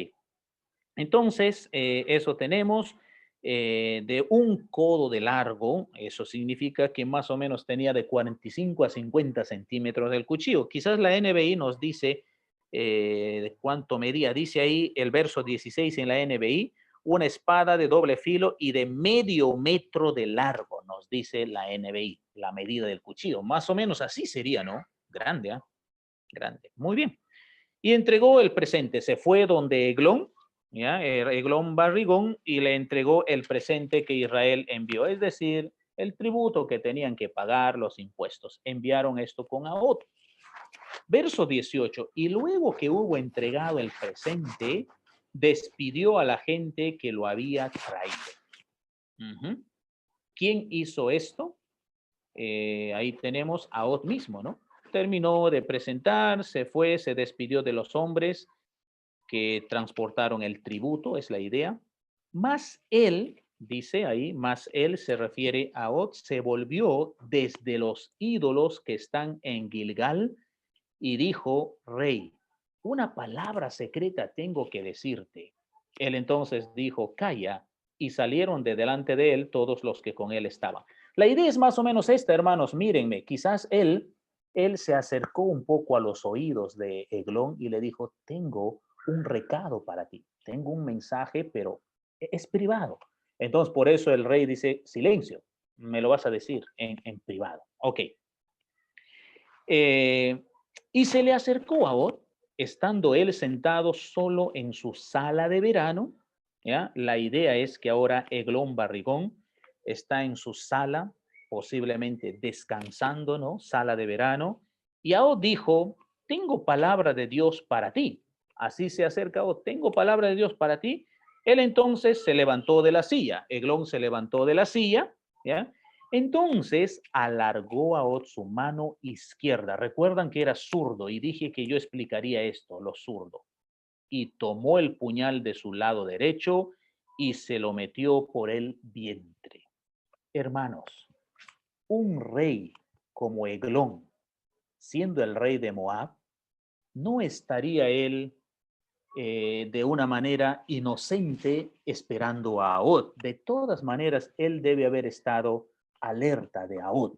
entonces eso tenemos de un codo de largo, eso significa que más o menos tenía de 45 a 50 centímetros del cuchillo. Quizás la NBI nos dice de cuánto medía, dice ahí el verso 16 en la NBI, una espada de doble filo y de medio metro de largo, nos dice la NBI, la medida del cuchillo. Más o menos así sería, ¿no? Grande, ¿eh? Grande. Muy bien. Y entregó el presente. Se fue donde Eglón, ¿ya? Eglón Barrigón, y le entregó el presente que Israel envió, es decir, el tributo que tenían que pagar, los impuestos. Enviaron esto con Ahod. Verso 18. Y luego que hubo entregado el presente, despidió a la gente que lo había traído. ¿Quién hizo esto? Ahí tenemos a Ahod mismo, ¿no? Terminó de presentar, se fue, se despidió de los hombres que transportaron el tributo, es la idea. Más él, dice ahí, más él se refiere a Ahod, se volvió desde los ídolos que están en Gilgal y dijo, rey, una palabra secreta tengo que decirte. Él entonces dijo, calla, y salieron de delante de él todos los que con él estaban. La idea es más o menos esta, hermanos, mírenme, quizás él se acercó un poco a los oídos de Eglón y le dijo, tengo un recado para ti, tengo un mensaje, pero es privado. Entonces, por eso el rey dice, silencio, me lo vas a decir en privado. Ok. Y se le acercó a Ahod, estando él sentado solo en su sala de verano, ¿ya? La idea es que ahora Eglón Barrigón está en su sala, posiblemente descansando, ¿no? Sala de verano. Y Ahod dijo, tengo palabra de Dios para ti. Así se acerca Ahod, tengo palabra de Dios para ti. Él entonces se levantó de la silla. Eglón se levantó de la silla, ¿ya? Entonces alargó Ahod su mano izquierda. Recuerdan que era zurdo y dije que yo explicaría esto, lo zurdo. Y tomó el puñal de su lado derecho y se lo metió por el vientre. Hermanos, un rey como Eglón, siendo el rey de Moab, ¿no estaría él de una manera inocente esperando a Ahod? De todas maneras, él debe haber estado alerta de Ahod,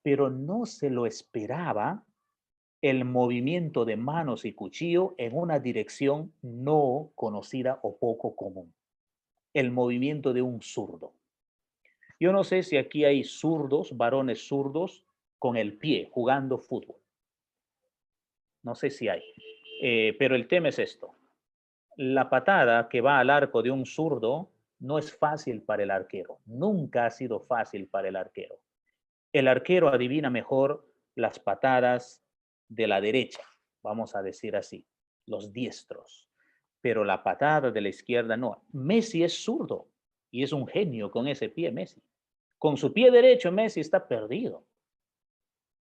pero no se lo esperaba el movimiento de manos y cuchillo en una dirección no conocida o poco común, el movimiento de un zurdo. Yo no sé si aquí hay zurdos, varones zurdos, con el pie, jugando fútbol. No sé si hay. Pero el tema es esto. La patada que va al arco de un zurdo no es fácil para el arquero. Nunca ha sido fácil para el arquero. El arquero adivina mejor las patadas de la derecha, vamos a decir así, los diestros. Pero la patada de la izquierda no. Messi es zurdo y es un genio con ese pie, Messi. Con su pie derecho, Messi está perdido.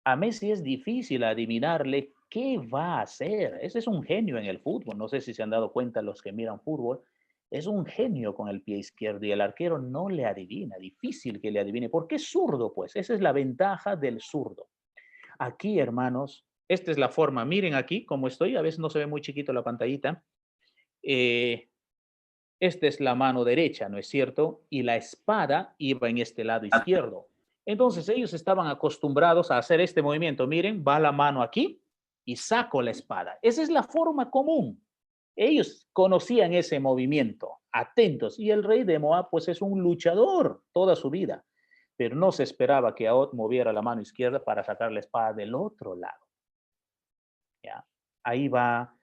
A Messi es difícil adivinarle qué va a hacer. Ese es un genio en el fútbol. No sé si se han dado cuenta los que miran fútbol. Es un genio con el pie izquierdo y el arquero no le adivina. Difícil que le adivine. ¿Por qué es zurdo? Pues esa es la ventaja del zurdo. Aquí, hermanos, esta es la forma. Miren aquí cómo estoy. A veces no se ve muy chiquito la pantallita. Esta es la mano derecha, ¿no es cierto? Y la espada iba en este lado izquierdo. Entonces ellos estaban acostumbrados a hacer este movimiento. Miren, va la mano aquí y saco la espada. Esa es la forma común. Ellos conocían ese movimiento, atentos. Y el rey de Moab, pues es un luchador toda su vida. Pero no se esperaba que Ahod moviera la mano izquierda para sacar la espada del otro lado. ¿Ya? Ahí va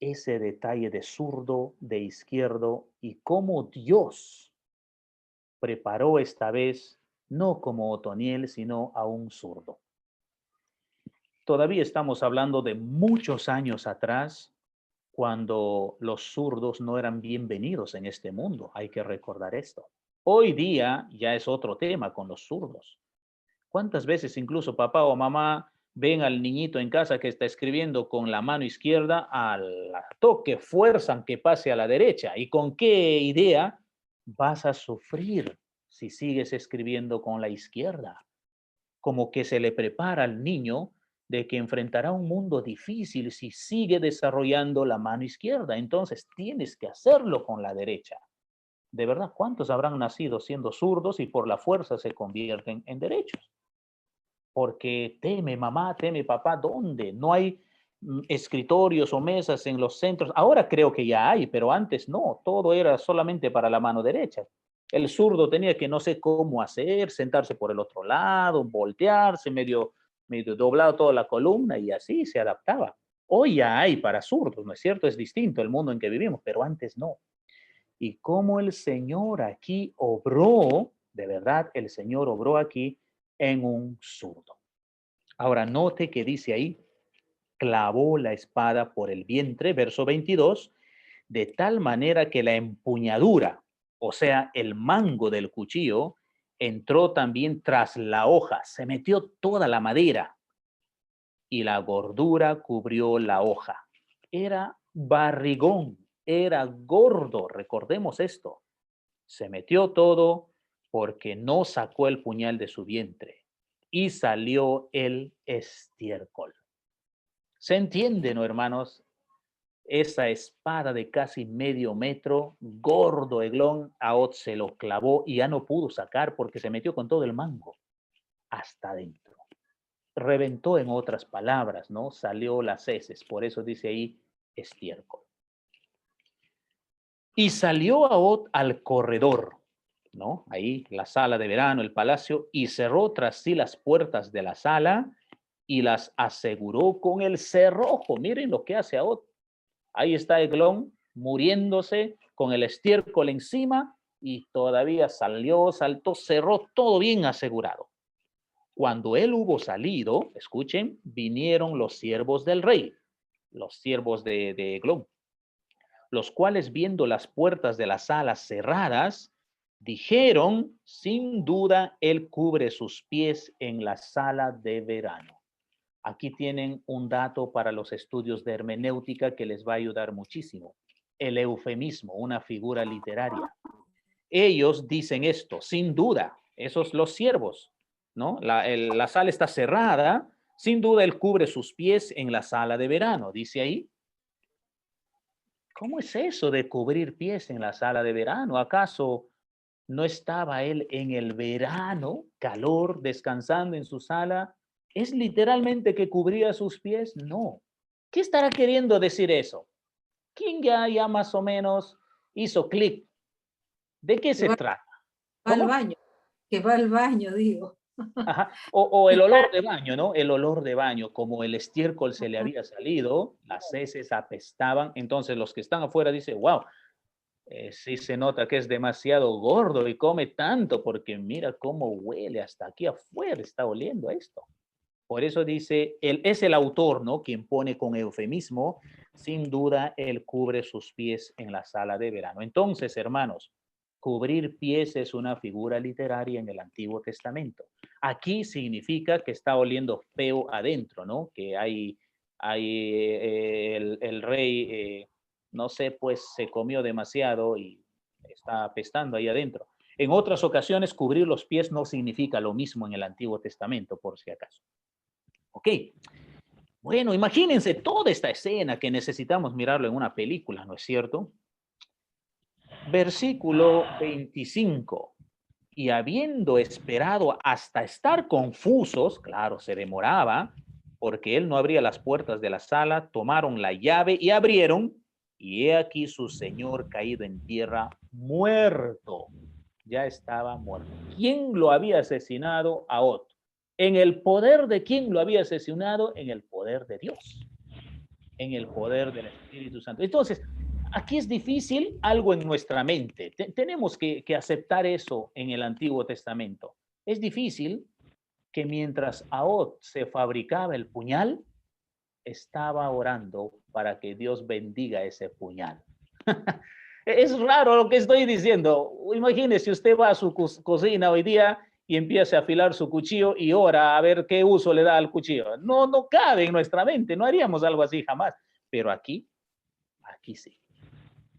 ese detalle de zurdo, de izquierdo, y cómo Dios preparó esta vez, no como Otoniel, sino a un zurdo. Todavía estamos hablando de muchos años atrás, cuando los zurdos no eran bienvenidos en este mundo. Hay que recordar esto. Hoy día ya es otro tema con los zurdos. ¿Cuántas veces incluso papá o mamá ven al niñito en casa que está escribiendo con la mano izquierda, al toque fuerzan que pase a la derecha? ¿Y con qué idea? Vas a sufrir si sigues escribiendo con la izquierda. Como que se le prepara al niño de que enfrentará un mundo difícil si sigue desarrollando la mano izquierda. Entonces tienes que hacerlo con la derecha. De verdad, ¿cuántos habrán nacido siendo zurdos y por la fuerza se convierten en derechos? Porque teme mamá, teme papá, ¿dónde? No hay escritorios o mesas en los centros. Ahora creo que ya hay, pero antes no. Todo era solamente para la mano derecha. El zurdo tenía que no sé cómo hacer, sentarse por el otro lado, voltearse, medio doblado toda la columna y así se adaptaba. Hoy ya hay para zurdos, ¿no es cierto? Es distinto el mundo en que vivimos, pero antes no. Y cómo el Señor aquí obró, de verdad, el Señor obró aquí en un zurdo. Ahora note que dice ahí, clavó la espada por el vientre, verso 22, de tal manera que la empuñadura, o sea, el mango del cuchillo, entró también tras la hoja, se metió toda la madera y la gordura cubrió la hoja. Era barrigón, era gordo, recordemos esto. Se metió todo porque no sacó el puñal de su vientre y salió el estiércol. ¿Se entiende, no, hermanos? Esa espada de casi medio metro, gordo Eglón, Ahod se lo clavó y ya no pudo sacar porque se metió con todo el mango hasta adentro. Reventó, en otras palabras, ¿no? Salió las heces, por eso dice ahí estiércol. Y salió Ahod al corredor, ¿no? Ahí la sala de verano, el palacio, y cerró tras sí las puertas de la sala y las aseguró con el cerrojo. Miren lo que hace Ahod. Ahí está Eglón muriéndose con el estiércol encima y todavía saltó, cerró todo bien asegurado. Cuando él hubo salido, escuchen, vinieron los siervos del rey, los siervos de Eglón, los cuales viendo las puertas de la sala cerradas, dijeron, sin duda, él cubre sus pies en la sala de verano. Aquí tienen un dato para los estudios de hermenéutica que les va a ayudar muchísimo. El eufemismo, una figura literaria. Ellos dicen esto, sin duda, esos los siervos, ¿no? La sala está cerrada, sin duda él cubre sus pies en la sala de verano, dice ahí. ¿Cómo es eso de cubrir pies en la sala de verano? ¿Acaso no estaba él en el verano, calor, descansando en su sala? ¿Es literalmente que cubría sus pies? No. ¿Qué estará queriendo decir eso? ¿Quién ya más o menos hizo clic? ¿De qué se trata? Al baño. Que va al baño, digo. Ajá. O el olor de baño, ¿no? El olor de baño, como el estiércol se le había salido, las heces apestaban, entonces los que están afuera dicen, wow, sí se nota que es demasiado gordo y come tanto, porque mira cómo huele, hasta aquí afuera está oliendo esto. Por eso dice, él es el autor, ¿no? Quien pone con eufemismo, sin duda, él cubre sus pies en la sala de verano. Entonces, hermanos, cubrir pies es una figura literaria en el Antiguo Testamento. Aquí significa que está oliendo feo adentro, ¿no? Que hay el rey, no sé, pues se comió demasiado y está apestando ahí adentro. En otras ocasiones, cubrir los pies no significa lo mismo en el Antiguo Testamento, por si acaso. Ok. Bueno, imagínense toda esta escena que necesitamos mirarlo en una película, ¿no es cierto? Versículo 25. Y habiendo esperado hasta estar confusos, claro, se demoraba, porque él no abría las puertas de la sala, tomaron la llave y abrieron, y he aquí su señor caído en tierra, muerto. Ya estaba muerto. ¿Quién lo había asesinado? Ahot. ¿En el poder de quién lo había asesinado? En el poder de Dios. En el poder del Espíritu Santo. Entonces, aquí es difícil algo en nuestra mente. Tenemos que aceptar eso en el Antiguo Testamento. Es difícil que mientras Ahot se fabricaba el puñal, estaba orando para que Dios bendiga ese puñal. Es raro lo que estoy diciendo. Imagínese, usted va a su cocina hoy día y empieza a afilar su cuchillo y ora a ver qué uso le da al cuchillo. No cabe en nuestra mente, no haríamos algo así jamás. Pero aquí sí.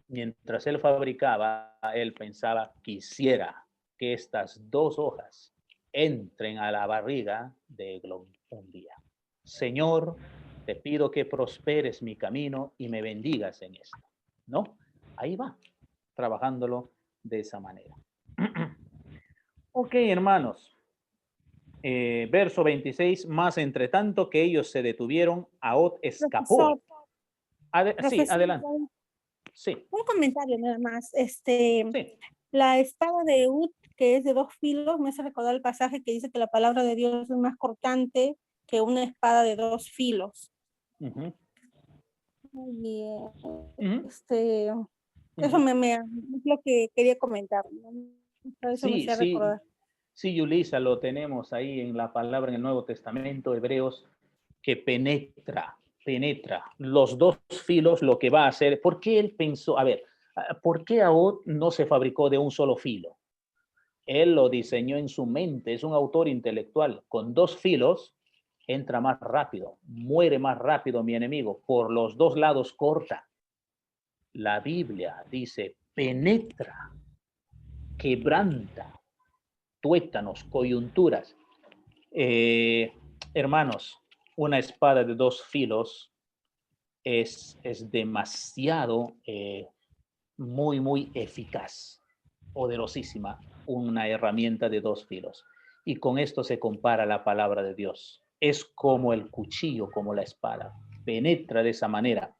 Mientras él fabricaba, él pensaba, quisiera que estas 2 hojas entren a la barriga de Eglón un día. Señor, te pido que prosperes mi camino y me bendigas en esto. ¿No? Ahí va, trabajándolo de esa manera. Ok, hermanos. Verso 26, más entre tanto que ellos se detuvieron, Ahot escapó. Sí, adelante. Sí. Un comentario nada más. La espada de Ehud, que es de 2 filos, me hace recordar el pasaje que dice que la palabra de Dios es más cortante que una espada de 2 filos. Uh-huh. Y, eso es lo que quería comentar, ¿no? Eso me hace recordar. Sí, Yulisa, lo tenemos ahí en la palabra en el Nuevo Testamento, Hebreos, que penetra los 2 filos, lo que va a hacer. ¿Por qué él pensó? A ver, ¿por qué Ahot no se fabricó de un solo filo? Él lo diseñó en su mente, es un autor intelectual. Con 2 filos entra más rápido, muere más rápido mi enemigo. Por los 2 lados corta. La Biblia dice, penetra, quebranta, tuétanos, coyunturas. Hermanos, una espada de 2 filos es demasiado, muy eficaz, poderosísima, una herramienta de 2 filos. Y con esto se compara la palabra de Dios. Es como el cuchillo, como la espada. Penetra de esa manera.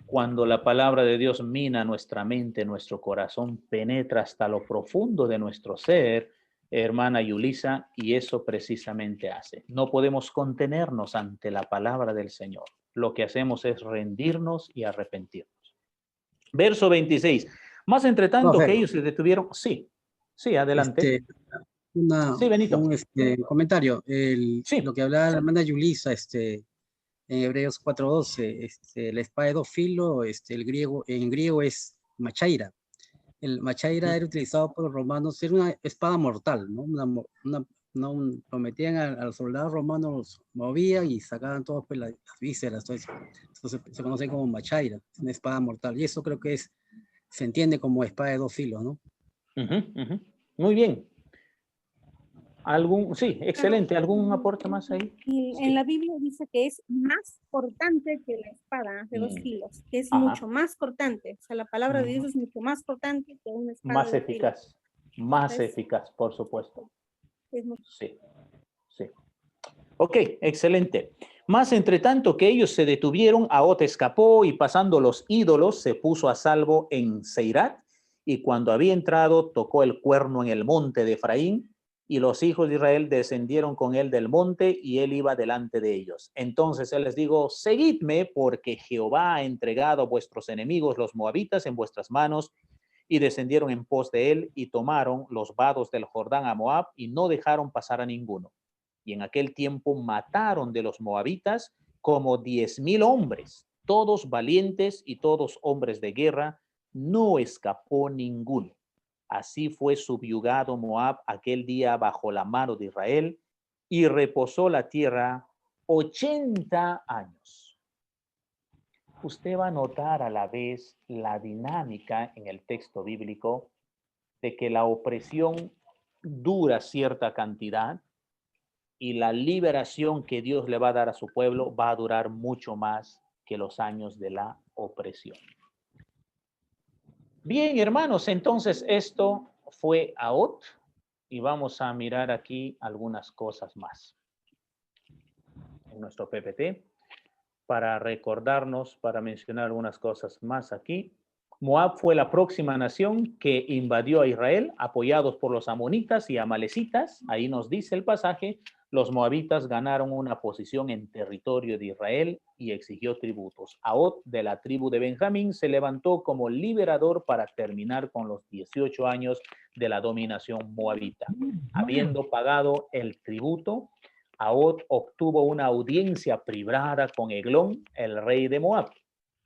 Cuando la palabra de Dios mina nuestra mente, nuestro corazón, penetra hasta lo profundo de nuestro ser, hermana Yulisa, y eso precisamente hace. No podemos contenernos ante la palabra del Señor. Lo que hacemos es rendirnos y arrepentirnos. Verso 26. Más entre tanto que ellos se detuvieron. Sí, adelante. Sí, Benito. Un comentario. Lo que hablaba la hermana Yulisa, en Hebreos 4:12, la espada de 2 filos, en griego es machaira. El machaira era utilizado por los romanos, era una espada mortal, ¿no? Lo metían a los soldados romanos, los movían y sacaban todas pues, las vísceras, todo eso. Entonces se conoce como machaira, una espada mortal. Y eso creo que se entiende como espada de 2 filos, ¿no? Muy bien. Sí, excelente. ¿Algún aporte más ahí? En la Biblia dice que es más cortante que la espada de 2 filos, que es mucho más cortante. O sea, la palabra de Dios es mucho más cortante que una espada más de eficaz. Más eficaz, por supuesto. Sí. Ok, excelente. Más entre tanto que ellos se detuvieron, Ahot escapó y pasando los ídolos se puso a salvo en Seirat Y cuando había entrado, tocó el cuerno en el monte de Efraín, y los hijos de Israel descendieron con él del monte, y él iba delante de ellos. Entonces él les dijo, seguidme, porque Jehová ha entregado a vuestros enemigos, los moabitas, en vuestras manos. Y descendieron en pos de él, y tomaron los vados del Jordán a Moab, y no dejaron pasar a ninguno. Y en aquel tiempo mataron de los moabitas como 10,000 hombres, todos valientes y todos hombres de guerra, no escapó ninguno. Así fue subyugado Moab aquel día bajo la mano de Israel, y reposó la tierra 80 años. Usted va a notar a la vez la dinámica en el texto bíblico de que la opresión dura cierta cantidad y la liberación que Dios le va a dar a su pueblo va a durar mucho más que los años de la opresión. Bien, hermanos, entonces esto fue Ahot y vamos a mirar aquí algunas cosas más en nuestro PPT para recordarnos, para mencionar algunas cosas más aquí. Moab fue la próxima nación que invadió a Israel, apoyados por los amonitas y amalecitas. Ahí nos dice el pasaje, los moabitas ganaron una posición en territorio de Israel y exigió tributos. Ahot, de la tribu de Benjamín, se levantó como liberador para terminar con los 18 años de la dominación moabita. Habiendo pagado el tributo, Ahot obtuvo una audiencia privada con Eglón, el rey de Moab.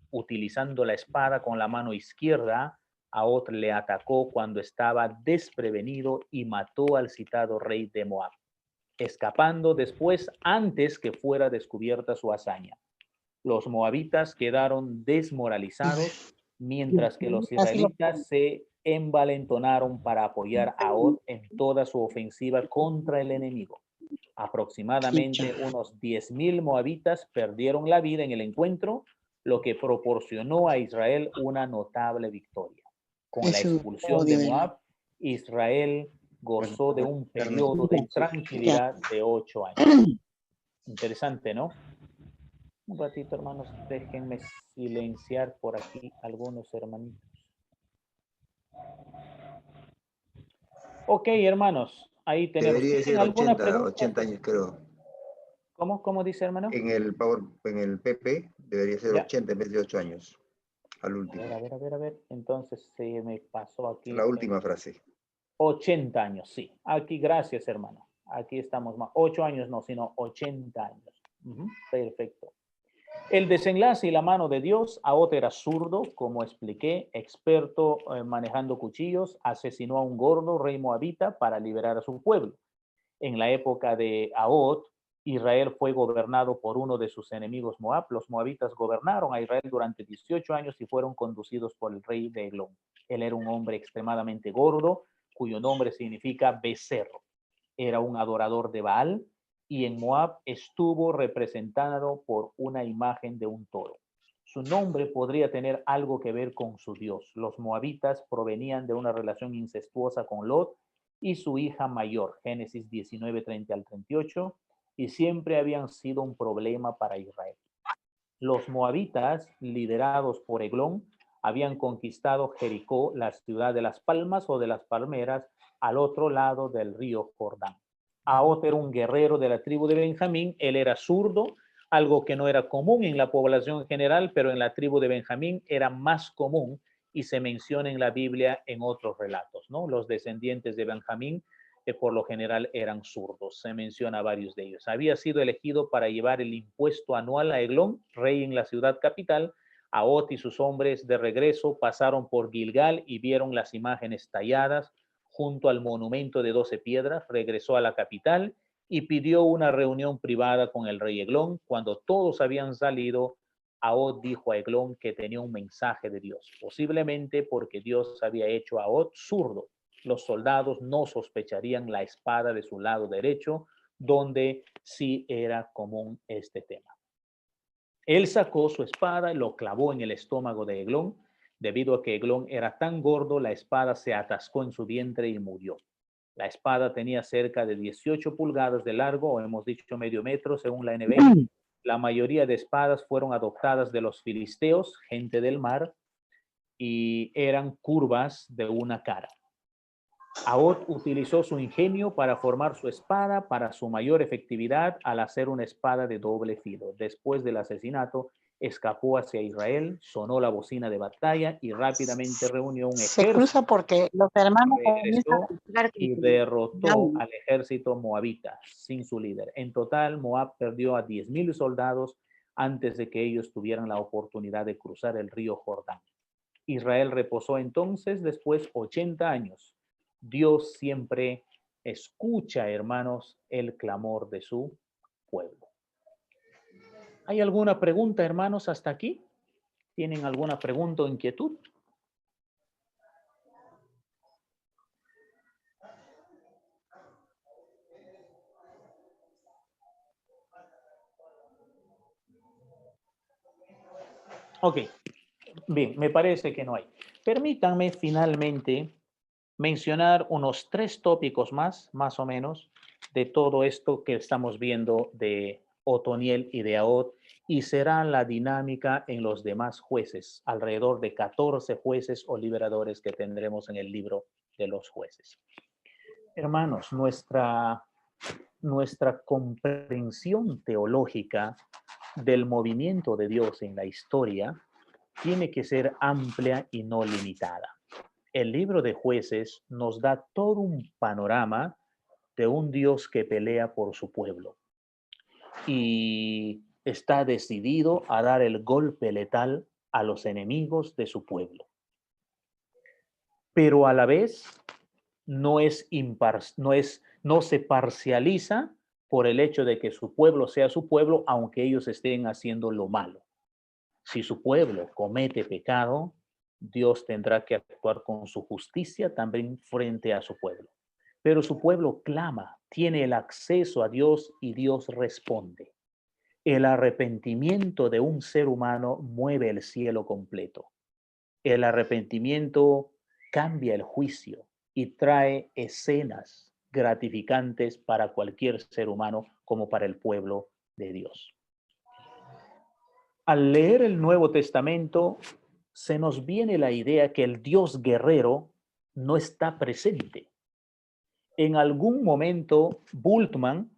Utilizando la espada con la mano izquierda, Ahot le atacó cuando estaba desprevenido y mató al citado rey de Moab, escapando después antes que fuera descubierta su hazaña. Los moabitas quedaron desmoralizados, mientras que los israelitas se envalentonaron para apoyar a Ahot en toda su ofensiva contra el enemigo. Aproximadamente unos 10,000 moabitas perdieron la vida en el encuentro, lo que proporcionó a Israel una notable victoria. Con la expulsión de Moab, Israel gozó de un periodo de tranquilidad de 8 años. Interesante, ¿no? Un ratito, hermanos, déjenme silenciar por aquí algunos hermanitos. Ok, hermanos, ahí tenemos. Debería ser ¿Alguna 80, pregunta? 80 años, creo. ¿Cómo dice, hermano? En el PP debería ser 80 en vez de 8 años. Al último. A ver. Entonces se me pasó aquí. La última frase. 80 años, sí. Aquí, gracias, hermano. Aquí estamos más. 8 años no, sino 80 años. Perfecto. El desenlace y la mano de Dios. Ahot era zurdo, como expliqué, experto manejando cuchillos, asesinó a un gordo rey moabita para liberar a su pueblo. En la época de Ahot, Israel fue gobernado por uno de sus enemigos Moab. Los moabitas gobernaron a Israel durante 18 años y fueron conducidos por el rey de Eglón. Él era un hombre extremadamente gordo, cuyo nombre significa becerro. Era un adorador de Baal y en Moab estuvo representado por una imagen de un toro. Su nombre podría tener algo que ver con su dios. Los moabitas provenían de una relación incestuosa con Lot y su hija mayor, Génesis 19, 30 al 38, y siempre habían sido un problema para Israel. Los moabitas, liderados por Eglón, habían conquistado Jericó, la ciudad de las palmas o de las palmeras, al otro lado del río Jordán. Ahot era un guerrero de la tribu de Benjamín. Él era zurdo, algo que no era común en la población general, pero en la tribu de Benjamín era más común y se menciona en la Biblia en otros relatos, ¿no? Los descendientes de Benjamín, por lo general eran zurdos. Se menciona a varios de ellos. Había sido elegido para llevar el impuesto anual a Eglón, rey en la ciudad capital. Ahot y sus hombres de regreso pasaron por Gilgal y vieron las imágenes talladas junto al monumento de 12 piedras. Regresó a la capital y pidió una reunión privada con el rey Eglón. Cuando todos habían salido, Ahot dijo a Eglón que tenía un mensaje de Dios, posiblemente porque Dios había hecho a Ahot zurdo. Los soldados no sospecharían la espada de su lado derecho, donde sí era común este tema. Él sacó su espada y lo clavó en el estómago de Eglón. Debido a que Eglón era tan gordo, la espada se atascó en su vientre y murió. La espada tenía cerca de 18 pulgadas de largo, o hemos dicho medio metro, según la NBI. La mayoría de espadas fueron adoptadas de los filisteos, gente del mar. y eran curvas de una cara. Ahod utilizó su ingenio para formar su espada para su mayor efectividad al hacer una espada de doble filo. Después del asesinato, escapó hacia Israel, sonó la bocina de batalla y rápidamente reunió un Se ejército. cruza porque los hermanos comienzan a Regresó criticar y derrotó al ejército moabita sin su líder. En total, Moab perdió a 10,000 soldados antes de que ellos tuvieran la oportunidad de cruzar el río Jordán. Israel reposó entonces después 80 años. Dios siempre escucha, hermanos, el clamor de su pueblo. ¿Hay alguna pregunta, hermanos, hasta aquí? ¿Tienen alguna pregunta o inquietud? Ok, bien, me parece que no hay. Permítanme finalmente mencionar unos 3 tópicos más o menos, de todo esto que estamos viendo de Otoniel y de Ahod, y será la dinámica en los demás jueces, alrededor de 14 jueces o liberadores que tendremos en el libro de los jueces. Hermanos, nuestra comprensión teológica del movimiento de Dios en la historia tiene que ser amplia y no limitada. El libro de Jueces nos da todo un panorama de un Dios que pelea por su pueblo y está decidido a dar el golpe letal a los enemigos de su pueblo. Pero a la vez no se parcializa por el hecho de que su pueblo sea su pueblo, aunque ellos estén haciendo lo malo. Si su pueblo comete pecado, Dios tendrá que actuar con su justicia también frente a su pueblo. Pero su pueblo clama, tiene el acceso a Dios y Dios responde. El arrepentimiento de un ser humano mueve el cielo completo. El arrepentimiento cambia el juicio y trae escenas gratificantes para cualquier ser humano como para el pueblo de Dios. Al leer el Nuevo Testamento, se nos viene la idea que el Dios guerrero no está presente. En algún momento, Bultmann,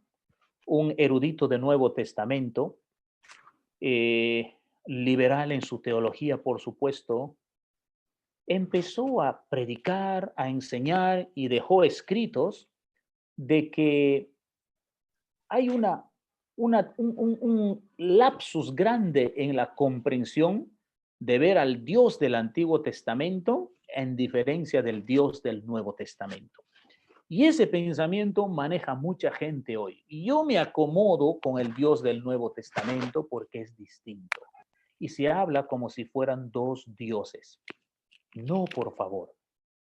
un erudito del Nuevo Testamento, liberal en su teología, por supuesto, empezó a predicar, a enseñar y dejó escritos de que hay un lapsus grande en la comprensión de ver al Dios del Antiguo Testamento en diferencia del Dios del Nuevo Testamento. Y ese pensamiento maneja mucha gente hoy. Y yo me acomodo con el Dios del Nuevo Testamento porque es distinto. Y se habla como si fueran 2 dioses. No, por favor.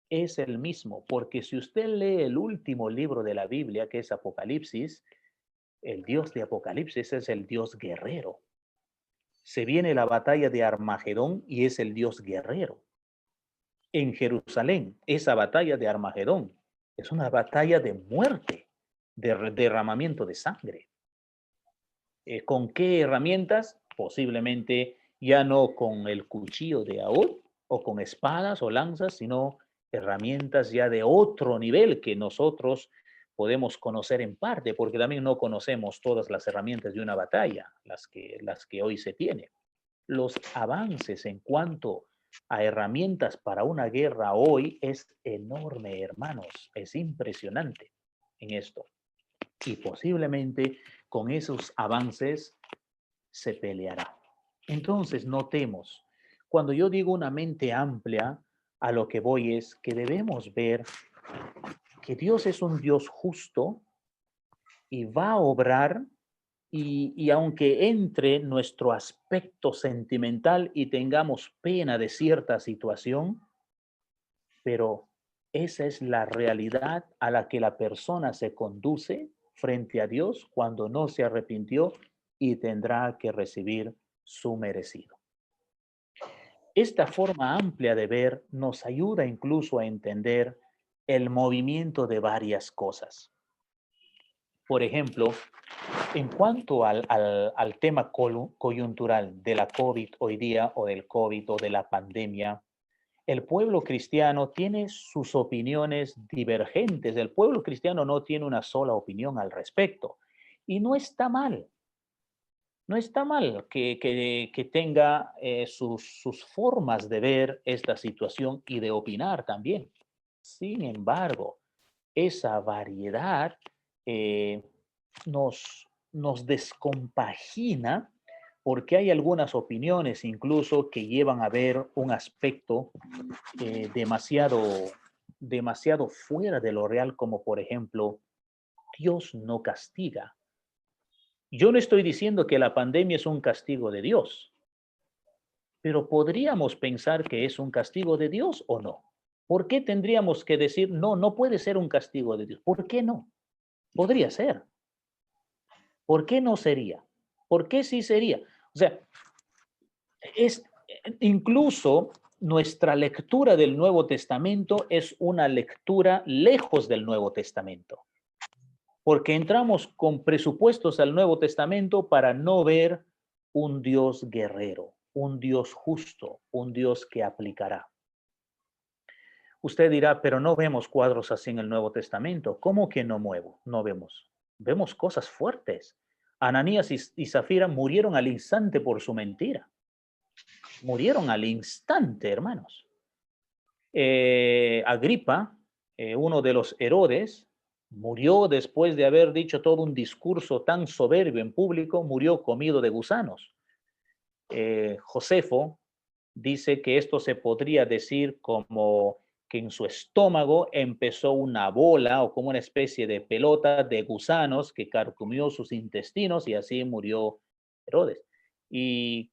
Es el mismo, porque si usted lee el último libro de la Biblia, que es Apocalipsis, el Dios de Apocalipsis es el Dios guerrero. Se viene la batalla de Armagedón y es el Dios guerrero. En Jerusalén, esa batalla de Armagedón es una batalla de muerte, de derramamiento de sangre. ¿Con qué herramientas? Posiblemente ya no con el cuchillo de Ahod o con espadas o lanzas, sino herramientas ya de otro nivel que nosotros podemos conocer en parte, porque también no conocemos todas las herramientas de una batalla, las que hoy se tienen. Los avances en cuanto a herramientas para una guerra hoy es enorme, hermanos. Es impresionante en esto. Y posiblemente con esos avances se peleará. Entonces, notemos, cuando yo digo una mente amplia, a lo que voy es que debemos ver que Dios es un Dios justo y va a obrar y aunque entre nuestro aspecto sentimental y tengamos pena de cierta situación, pero esa es la realidad a la que la persona se conduce frente a Dios cuando no se arrepintió y tendrá que recibir su merecido. Esta forma amplia de ver nos ayuda incluso a entender el movimiento de varias cosas. Por ejemplo, en cuanto al tema coyuntural de la COVID hoy día o del COVID o de la pandemia, el pueblo cristiano tiene sus opiniones divergentes. El pueblo cristiano no tiene una sola opinión al respecto. Y no está mal. No está mal que tenga sus formas de ver esta situación y de opinar también. Sin embargo, esa variedad nos descompagina porque hay algunas opiniones incluso que llevan a ver un aspecto demasiado fuera de lo real, como por ejemplo, Dios no castiga. Yo no estoy diciendo que la pandemia es un castigo de Dios, pero podríamos pensar que es un castigo de Dios o no. ¿Por qué tendríamos que decir, no, no puede ser un castigo de Dios? ¿Por qué no? Podría ser. ¿Por qué no sería? ¿Por qué sí sería? O sea, incluso nuestra lectura del Nuevo Testamento es una lectura lejos del Nuevo Testamento. Porque entramos con presupuestos al Nuevo Testamento para no ver un Dios guerrero, un Dios justo, un Dios que aplicará. Usted dirá, pero no vemos cuadros así en el Nuevo Testamento. ¿Cómo que no vemos? Vemos cosas fuertes. Ananías y Zafira murieron al instante por su mentira. Murieron al instante, hermanos. Agripa, uno de los Herodes, murió después de haber dicho todo un discurso tan soberbio en público, murió comido de gusanos. Josefo dice que esto se podría decir como que en su estómago empezó una bola o como una especie de pelota de gusanos que carcomió sus intestinos y así murió Herodes. Y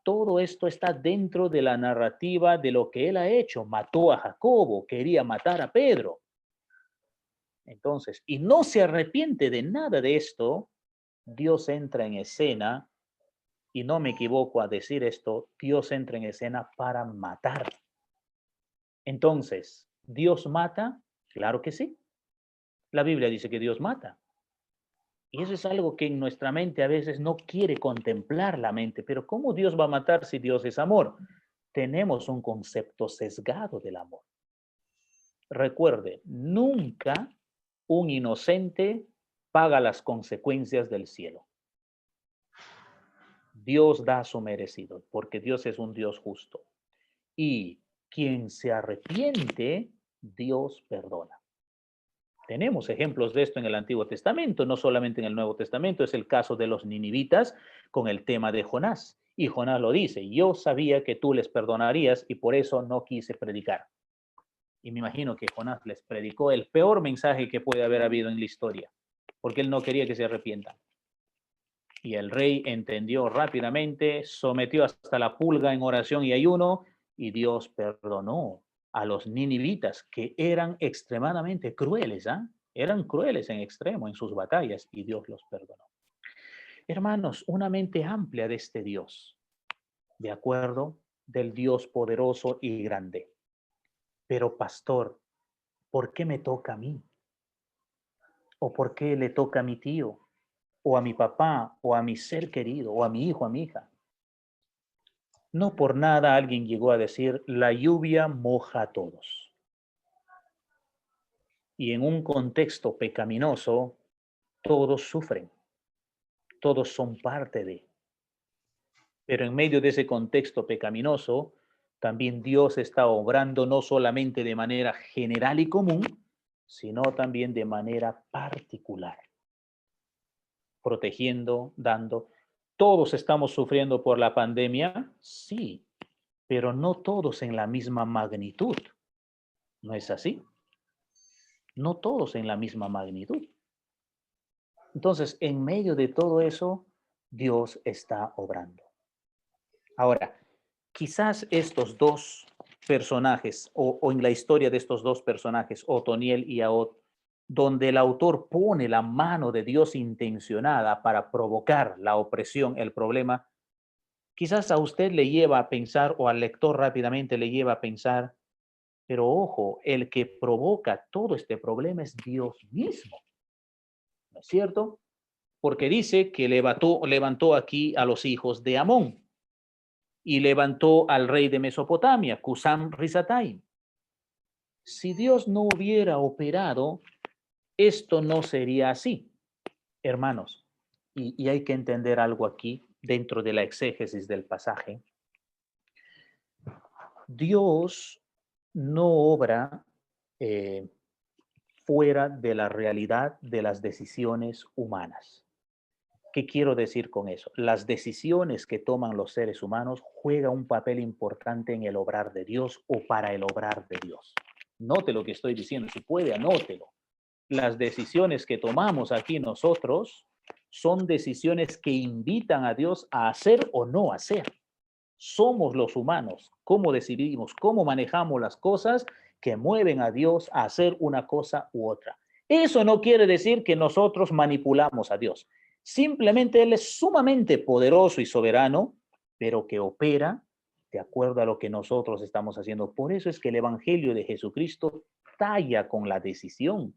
todo esto está dentro de la narrativa de lo que él ha hecho. Mató a Jacobo, quería matar a Pedro. Entonces, y no se arrepiente de nada de esto, Dios entra en escena, y no me equivoco a decir esto, Dios entra en escena para matar. Entonces, ¿Dios mata? Claro que sí. La Biblia dice que Dios mata. Y eso es algo que en nuestra mente a veces no quiere contemplar la mente. Pero ¿cómo Dios va a matar si Dios es amor? Tenemos un concepto sesgado del amor. Recuerde, nunca un inocente paga las consecuencias del cielo. Dios da su merecido, porque Dios es un Dios justo. Y quien se arrepiente, Dios perdona. Tenemos ejemplos de esto en el Antiguo Testamento, no solamente en el Nuevo Testamento. Es el caso de los ninivitas con el tema de Jonás. Y Jonás lo dice, yo sabía que tú les perdonarías y por eso no quise predicar. Y me imagino que Jonás les predicó el peor mensaje que puede haber habido en la historia, porque él no quería que se arrepientan. Y el rey entendió rápidamente, sometió hasta la pulga en oración y ayuno, y Dios perdonó a los ninivitas, que eran extremadamente crueles, eran crueles en extremo en sus batallas, y Dios los perdonó. Hermanos, una mente amplia de este Dios, de acuerdo, del Dios poderoso y grande. Pero pastor, ¿por qué me toca a mí? ¿O por qué le toca a mi tío? ¿O a mi papá? ¿O a mi ser querido? ¿O a mi hijo, a mi hija? No por nada alguien llegó a decir, la lluvia moja a todos. Y en un contexto pecaminoso, todos sufren. Todos son parte de. Pero en medio de ese contexto pecaminoso, también Dios está obrando no solamente de manera general y común, sino también de manera particular. Protegiendo, dando. ¿Todos estamos sufriendo por la pandemia? Sí, pero no todos en la misma magnitud. ¿No es así? No todos en la misma magnitud. Entonces, en medio de todo eso, Dios está obrando. Ahora, quizás estos dos personajes, o en la historia de estos dos personajes, Otoniel y Ahod, donde el autor pone la mano de Dios intencionada para provocar la opresión, el problema, quizás a usted le lleva a pensar, o al lector rápidamente le lleva a pensar, pero ojo, el que provoca todo este problema es Dios mismo. ¿No es cierto? Porque dice que levantó aquí a los hijos de Amón. y levantó al rey de Mesopotamia, Cusán Risataim. Si Dios no hubiera operado, esto no sería así, hermanos. Y hay que entender algo aquí dentro de la exégesis del pasaje. Dios no obra fuera de la realidad de las decisiones humanas. ¿Qué quiero decir con eso? Las decisiones que toman los seres humanos juegan un papel importante en el obrar de Dios o para el obrar de Dios. Note lo que estoy diciendo, si puede, anótelo. Las decisiones que tomamos aquí nosotros son decisiones que invitan a Dios a hacer o no hacer. Somos los humanos, cómo decidimos, cómo manejamos las cosas que mueven a Dios a hacer una cosa u otra. Eso no quiere decir que nosotros manipulamos a Dios. Simplemente Él es sumamente poderoso y soberano, pero que opera de acuerdo a lo que nosotros estamos haciendo. Por eso es que el Evangelio de Jesucristo talla con la decisión.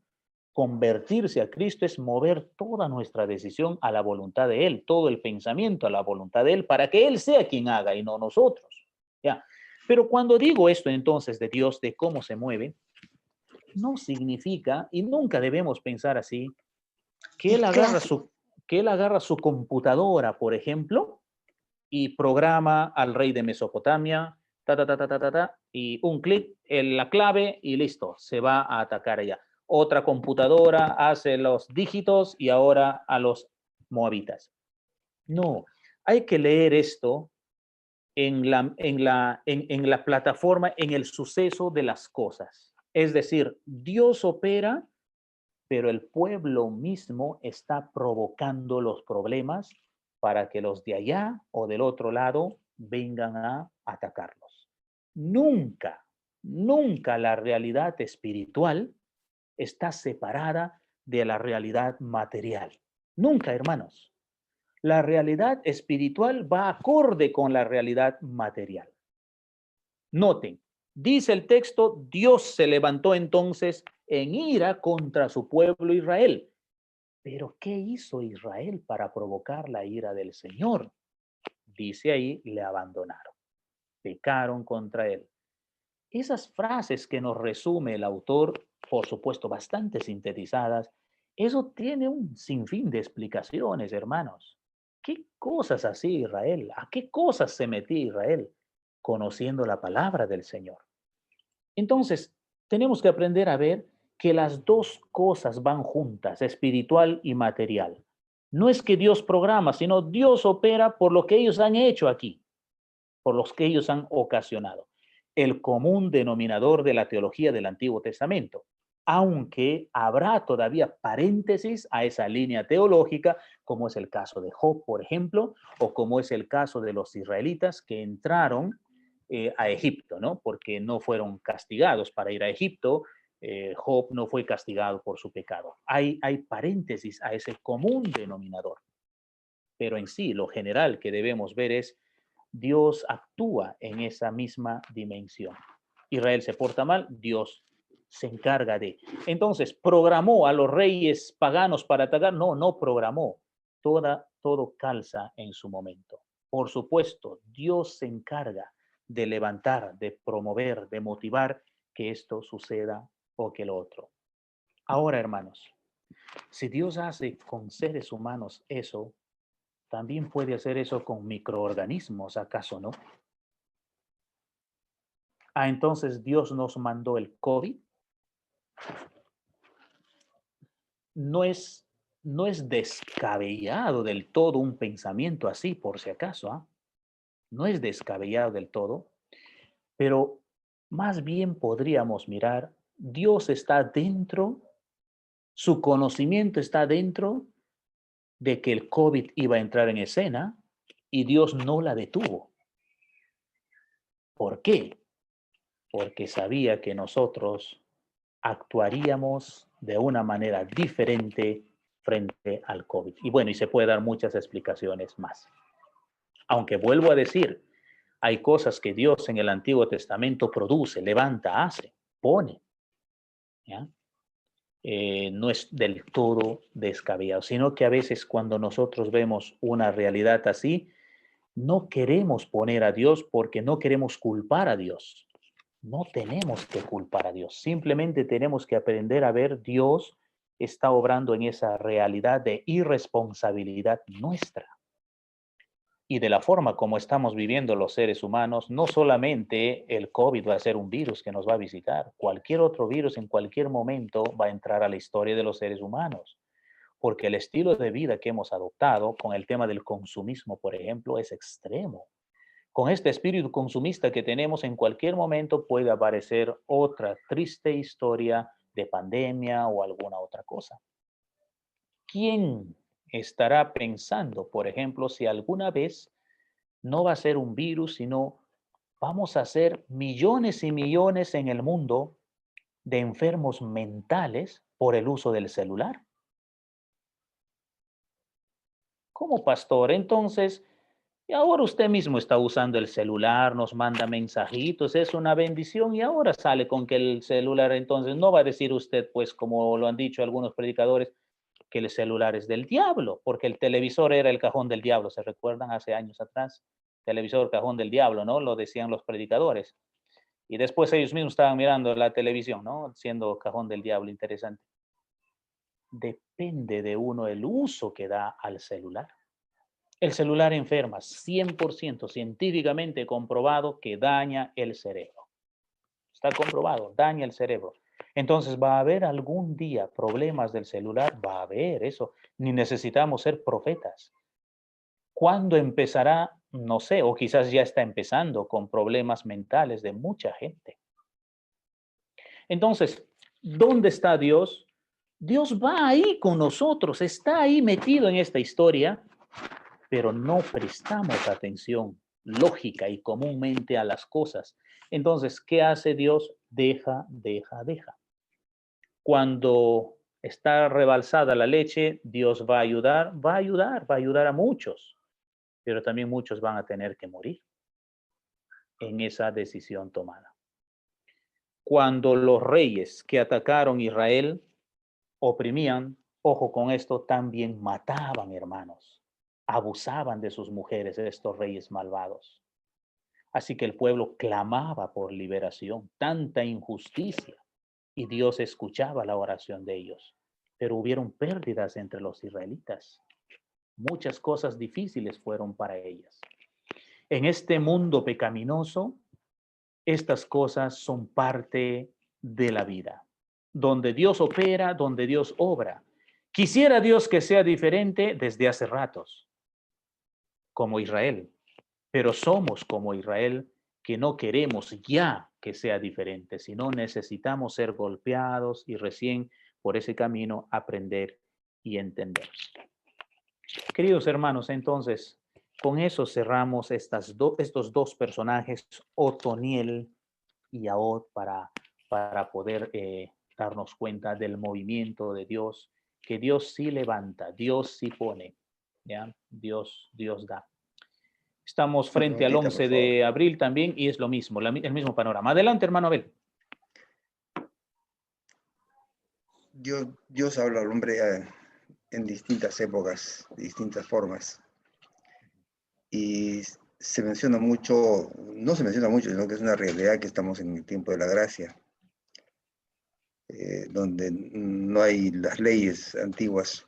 Convertirse a Cristo es mover toda nuestra decisión a la voluntad de Él, todo el pensamiento a la voluntad de Él, para que Él sea quien haga y no nosotros. ¿Ya? Pero cuando digo esto entonces de Dios, de cómo se mueve, no significa, y nunca debemos pensar así, que Él agarra su computadora, por ejemplo, y programa al rey de Mesopotamia, y un clic en la clave y listo, se va a atacar allá. Otra computadora hace los dígitos y ahora a los moabitas. No, hay que leer esto en la plataforma, en el suceso de las cosas. Es decir, Dios opera, pero el pueblo mismo está provocando los problemas para que los de allá o del otro lado vengan a atacarlos. Nunca, nunca la realidad espiritual está separada de la realidad material. Nunca, hermanos. La realidad espiritual va acorde con la realidad material. Noten, dice el texto, Dios se levantó entonces en ira contra su pueblo Israel. Pero ¿qué hizo Israel para provocar la ira del Señor? Dice ahí, le abandonaron, pecaron contra él. Esas frases que nos resume el autor, por supuesto bastante sintetizadas, eso tiene un sinfín de explicaciones, hermanos. ¿Qué cosas hacía Israel? ¿A qué cosas se metía Israel? Conociendo la palabra del Señor. Entonces, tenemos que aprender a ver que las dos cosas van juntas, espiritual y material. No es que Dios programa, sino Dios opera por lo que ellos han hecho aquí, por los que ellos han ocasionado. El común denominador de la teología del Antiguo Testamento, aunque habrá todavía paréntesis a esa línea teológica, como es el caso de Job, por ejemplo, o como es el caso de los israelitas que entraron a Egipto, ¿no? Porque no fueron castigados para ir a Egipto. Job no fue castigado por su pecado. Hay paréntesis a ese común denominador. Pero en sí, lo general que debemos ver es Dios actúa en esa misma dimensión. Israel se porta mal, Dios se encarga de. Entonces, ¿programó a los reyes paganos para atacar? No, no programó. Todo calza en su momento. Por supuesto, Dios se encarga de levantar, de promover, de motivar que esto suceda o que lo otro. Ahora, hermanos, si Dios hace con seres humanos eso, también puede hacer eso con microorganismos, ¿acaso no? Entonces Dios nos mandó el COVID. No es descabellado del todo un pensamiento así, por si acaso, ¿ah? No es descabellado del todo, pero más bien podríamos mirar, Dios está dentro, su conocimiento está dentro de que el COVID iba a entrar en escena y Dios no la detuvo. ¿Por qué? Porque sabía que nosotros actuaríamos de una manera diferente frente al COVID. Y bueno, y se puede dar muchas explicaciones más. Aunque vuelvo a decir, hay cosas que Dios en el Antiguo Testamento produce, levanta, hace, pone. ¿Ya? No es del todo descabellado, sino que a veces cuando nosotros vemos una realidad así, no queremos poner a Dios porque no queremos culpar a Dios. No tenemos que culpar a Dios. Simplemente tenemos que aprender a ver Dios está obrando en esa realidad de irresponsabilidad nuestra. Y de la forma como estamos viviendo los seres humanos, no solamente el COVID va a ser un virus que nos va a visitar. Cualquier otro virus en cualquier momento va a entrar a la historia de los seres humanos. Porque el estilo de vida que hemos adoptado con el tema del consumismo, por ejemplo, es extremo. Con este espíritu consumista que tenemos, en cualquier momento puede aparecer otra triste historia de pandemia o alguna otra cosa. ¿Quién estará pensando, por ejemplo, si alguna vez no va a ser un virus, sino vamos a ser millones y millones en el mundo de enfermos mentales por el uso del celular? ¿Cómo, pastor? Entonces, y ahora usted mismo está usando el celular, nos manda mensajitos, es una bendición y ahora sale con que el celular, entonces no va a decir usted, pues como lo han dicho algunos predicadores, que el celular es del diablo, porque el televisor era el cajón del diablo, ¿se recuerdan hace años atrás? Televisor, cajón del diablo, ¿no? Lo decían los predicadores. Y después ellos mismos estaban mirando la televisión, ¿no? Siendo cajón del diablo, interesante. Depende de uno el uso que da al celular. El celular enferma, 100% científicamente comprobado que daña el cerebro. Está comprobado, daña el cerebro. Entonces, ¿va a haber algún día problemas del celular? Va a haber eso. Ni necesitamos ser profetas. ¿Cuándo empezará? No sé, o quizás ya está empezando con problemas mentales de mucha gente. Entonces, ¿dónde está Dios? Dios va ahí con nosotros, está ahí metido en esta historia, pero no prestamos atención lógica y comúnmente a las cosas. Entonces, ¿qué hace Dios? Deja. Cuando está rebalsada la leche, Dios va a ayudar a muchos, pero también muchos van a tener que morir en esa decisión tomada. Cuando los reyes que atacaron Israel oprimían, ojo con esto, también mataban, hermanos. Abusaban de sus mujeres, estos reyes malvados. Así que el pueblo clamaba por liberación, tanta injusticia, y Dios escuchaba la oración de ellos. Pero hubieron pérdidas entre los israelitas. Muchas cosas difíciles fueron para ellas. En este mundo pecaminoso, estas cosas son parte de la vida. Donde Dios opera, donde Dios obra. Quisiera Dios que sea diferente desde hace ratos, como Israel. Pero somos como Israel, que no queremos ya que sea diferente, sino necesitamos ser golpeados y recién por ese camino aprender y entender. Queridos hermanos, entonces, con eso cerramos estos dos personajes, Otoniel y Ahod, para poder darnos cuenta del movimiento de Dios, que Dios sí levanta, Dios sí pone, ¿ya? Dios da. Estamos frente al 11 de abril también y es lo mismo, el mismo panorama. Adelante, hermano Abel. Dios habla al hombre en distintas épocas, de distintas formas. Y se menciona mucho, no se menciona mucho, sino que es una realidad que estamos en el tiempo de la gracia, donde no hay las leyes antiguas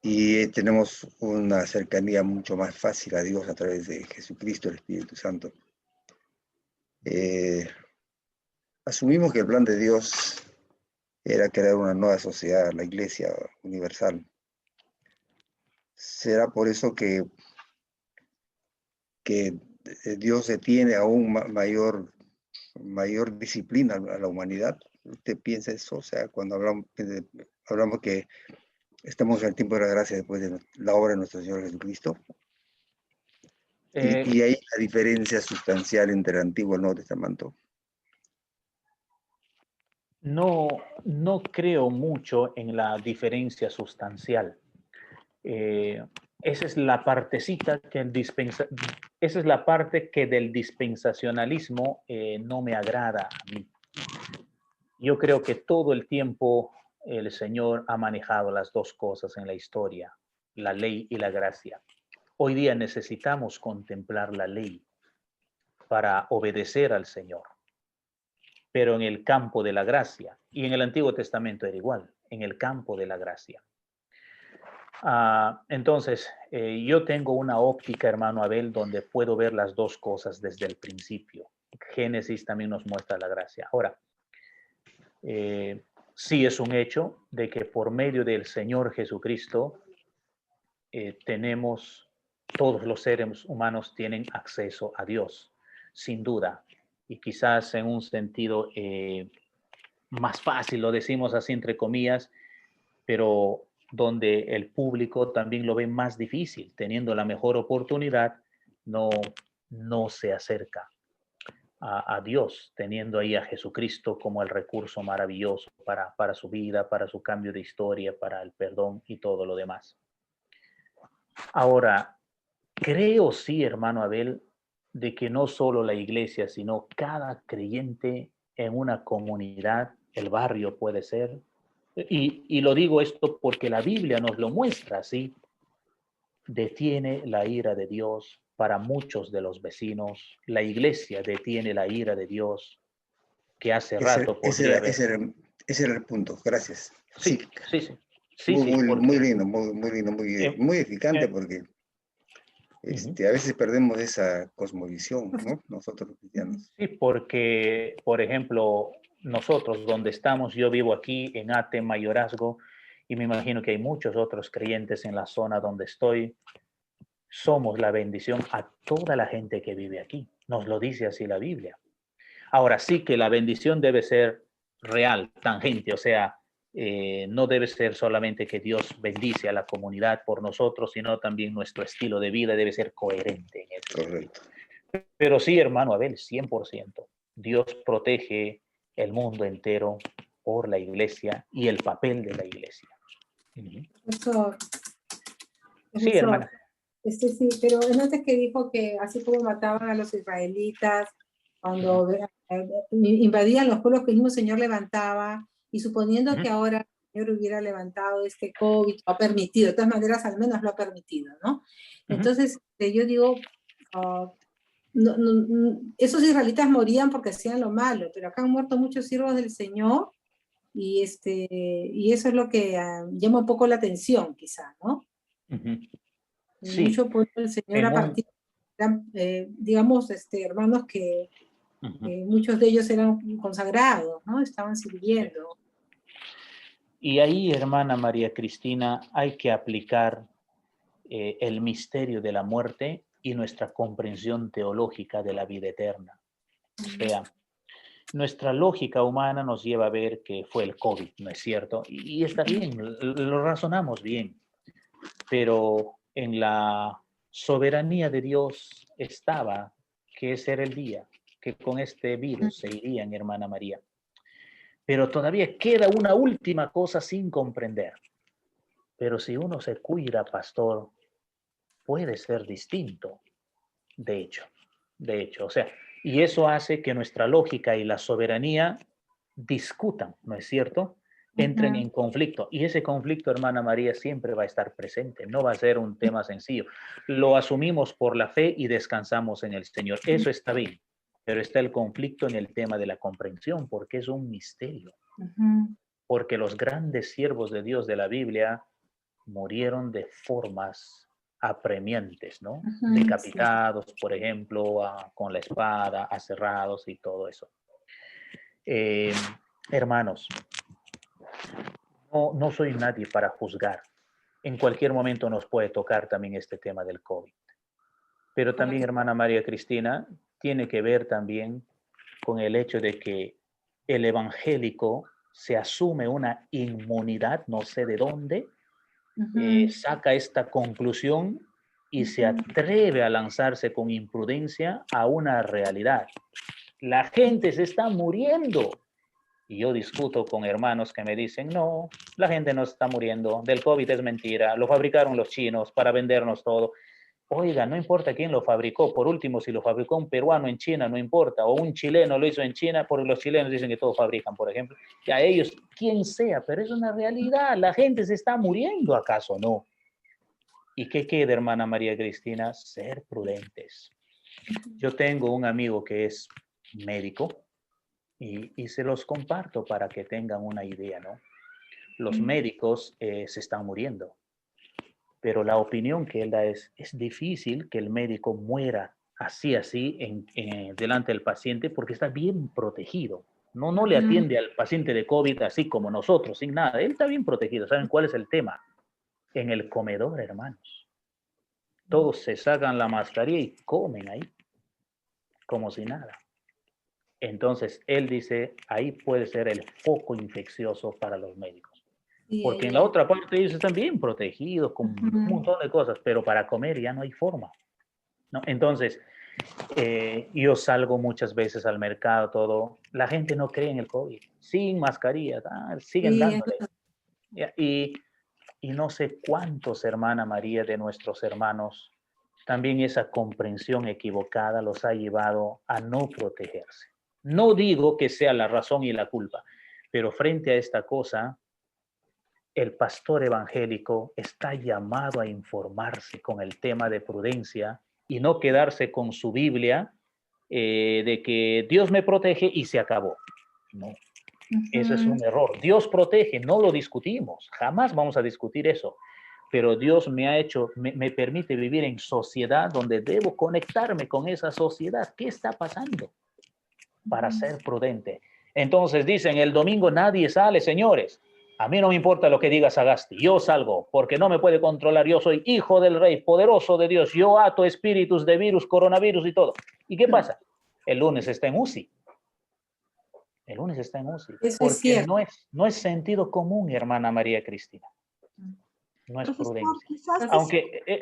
y tenemos una cercanía mucho más fácil a Dios a través de Jesucristo, el Espíritu Santo. Asumimos que el plan de Dios era crear una nueva sociedad, la Iglesia Universal. Será por eso que Dios tiene aún mayor disciplina a la humanidad. ¿Usted piensa eso? O sea, cuando hablamos que estamos en el tiempo de la gracia después de la obra de nuestro Señor Jesucristo. Y hay una diferencia sustancial entre el Antiguo y el Nuevo Testamento. No creo mucho en la diferencia sustancial. Esa es la partecita esa es la parte que del dispensacionalismo no me agrada a mí. Yo creo que todo el tiempo el Señor ha manejado las dos cosas en la historia, la ley y la gracia. Hoy día necesitamos contemplar la ley para obedecer al Señor. Pero en el campo de la gracia, y en el Antiguo Testamento era igual, en el campo de la gracia. Entonces, yo tengo una óptica, hermano Abel, donde puedo ver las dos cosas desde el principio. Génesis también nos muestra la gracia. Ahora, sí es un hecho de que por medio del Señor Jesucristo todos los seres humanos tienen acceso a Dios, sin duda. Y quizás en un sentido más fácil, lo decimos así entre comillas, pero donde el público también lo ve más difícil, teniendo la mejor oportunidad, no se acerca a Dios, teniendo ahí a Jesucristo como el recurso maravilloso para su vida, para su cambio de historia, para el perdón y todo lo demás. Ahora, creo sí, hermano Abel, de que no solo la iglesia, sino cada creyente en una comunidad, el barrio puede ser, y lo digo esto porque la Biblia nos lo muestra así, detiene la ira de Dios para muchos de los vecinos, la iglesia detiene la ira de Dios, que hace rato podría haber... Ese era el punto, gracias. Sí. Muy lindo, muy edificante porque a veces perdemos esa cosmovisión, ¿no? Nosotros los cristianos. Sí, porque, por ejemplo, nosotros donde estamos, yo vivo aquí en Ate, Mayorazgo, y me imagino que hay muchos otros creyentes en la zona donde estoy. Somos la bendición a toda la gente que vive aquí. Nos lo dice así la Biblia. Ahora sí que la bendición debe ser real, tangente, o sea, no debe ser solamente que Dios bendice a la comunidad por nosotros, sino también nuestro estilo de vida debe ser coherente en eso. Correcto. Pero sí, hermano Abel, 100%. Dios protege el mundo entero por la iglesia y el papel de la iglesia. Sí, hermana. Sí, pero antes que dijo que así como mataban a los israelitas, cuando invadían los pueblos que el mismo Señor levantaba, y suponiendo que ahora el Señor hubiera levantado este COVID, lo ha permitido, de todas maneras al menos lo ha permitido, ¿no? Entonces, yo digo, esos israelitas morían porque hacían lo malo, pero acá han muerto muchos siervos del Señor, y eso es lo que llama un poco la atención, quizá, ¿no? Sí. Mucho por el Señor a partir, digamos, hermanos que muchos de ellos eran consagrados, ¿no? Estaban sirviendo. Y ahí, hermana María Cristina, hay que aplicar el misterio de la muerte y nuestra comprensión teológica de la vida eterna. O sea, nuestra lógica humana nos lleva a ver que fue el COVID, ¿no es cierto? Y está bien, lo razonamos bien, pero en la soberanía de Dios estaba que ese era el día, que con este virus se irían, hermana María. Pero todavía queda una última cosa sin comprender. Pero si uno se cuida, pastor, puede ser distinto. De hecho, o sea, y eso hace que nuestra lógica y la soberanía discutan, ¿no es cierto? Entren en conflicto. Y ese conflicto, hermana María, siempre va a estar presente. No va a ser un tema sencillo. Lo asumimos por la fe y descansamos en el Señor. Eso está bien. Pero está el conflicto en el tema de la comprensión, porque es un misterio. Porque los grandes siervos de Dios de la Biblia murieron de formas apremiantes, ¿no? Decapitados, por ejemplo, con la espada, aserrados y todo eso. Hermanos, no soy nadie para juzgar. En cualquier momento nos puede tocar también este tema del COVID. Pero también, hermana María Cristina, tiene que ver también con el hecho de que el evangélico se asume una inmunidad, no sé de dónde, saca esta conclusión y se atreve a lanzarse con imprudencia a una realidad. La gente se está muriendo. Y yo discuto con hermanos que me dicen, no, la gente no está muriendo, del COVID es mentira, lo fabricaron los chinos para vendernos todo. Oiga, no importa quién lo fabricó, por último, si lo fabricó un peruano en China, no importa, o un chileno lo hizo en China, porque los chilenos dicen que todos fabrican, por ejemplo, y a ellos, quien sea, pero es una realidad, la gente se está muriendo, ¿acaso no? ¿Y qué queda, hermana María Cristina? Ser prudentes. Yo tengo un amigo que es médico y se los comparto para que tengan una idea, ¿no? Los médicos se están muriendo, pero la opinión que él da es difícil que el médico muera así delante del paciente porque está bien protegido. No le atiende al paciente de COVID así como nosotros, sin nada. Él está bien protegido. ¿Saben cuál es el tema? En el comedor, hermanos. Todos se sacan la mascarilla y comen ahí, como si nada. Entonces, él dice, ahí puede ser el foco infeccioso para los médicos. Porque en la otra parte ellos están bien protegidos con un montón de cosas, pero para comer ya no hay forma, ¿no? Entonces, yo salgo muchas veces al mercado, todo. La gente no cree en el COVID. Sin mascarilla, siguen dándole. Y no sé cuántos, hermana María, de nuestros hermanos, también esa comprensión equivocada los ha llevado a no protegerse. No digo que sea la razón y la culpa, pero frente a esta cosa, el pastor evangélico está llamado a informarse con el tema de prudencia y no quedarse con su Biblia de que Dios me protege y se acabó. No, eso es un error. Dios protege, no lo discutimos, jamás vamos a discutir eso. Pero Dios me permite vivir en sociedad donde debo conectarme con esa sociedad. ¿Qué está pasando? Para ser prudente. Entonces dicen, el domingo nadie sale, señores. A mí no me importa lo que diga Sagasti, yo salgo, porque no me puede controlar. Yo soy hijo del Rey, poderoso de Dios. Yo ato espíritus de virus, coronavirus y todo. ¿Y qué pasa? El lunes está en UCI. El lunes está en UCI. Porque no es sentido común, hermana María Cristina. No es prudencia.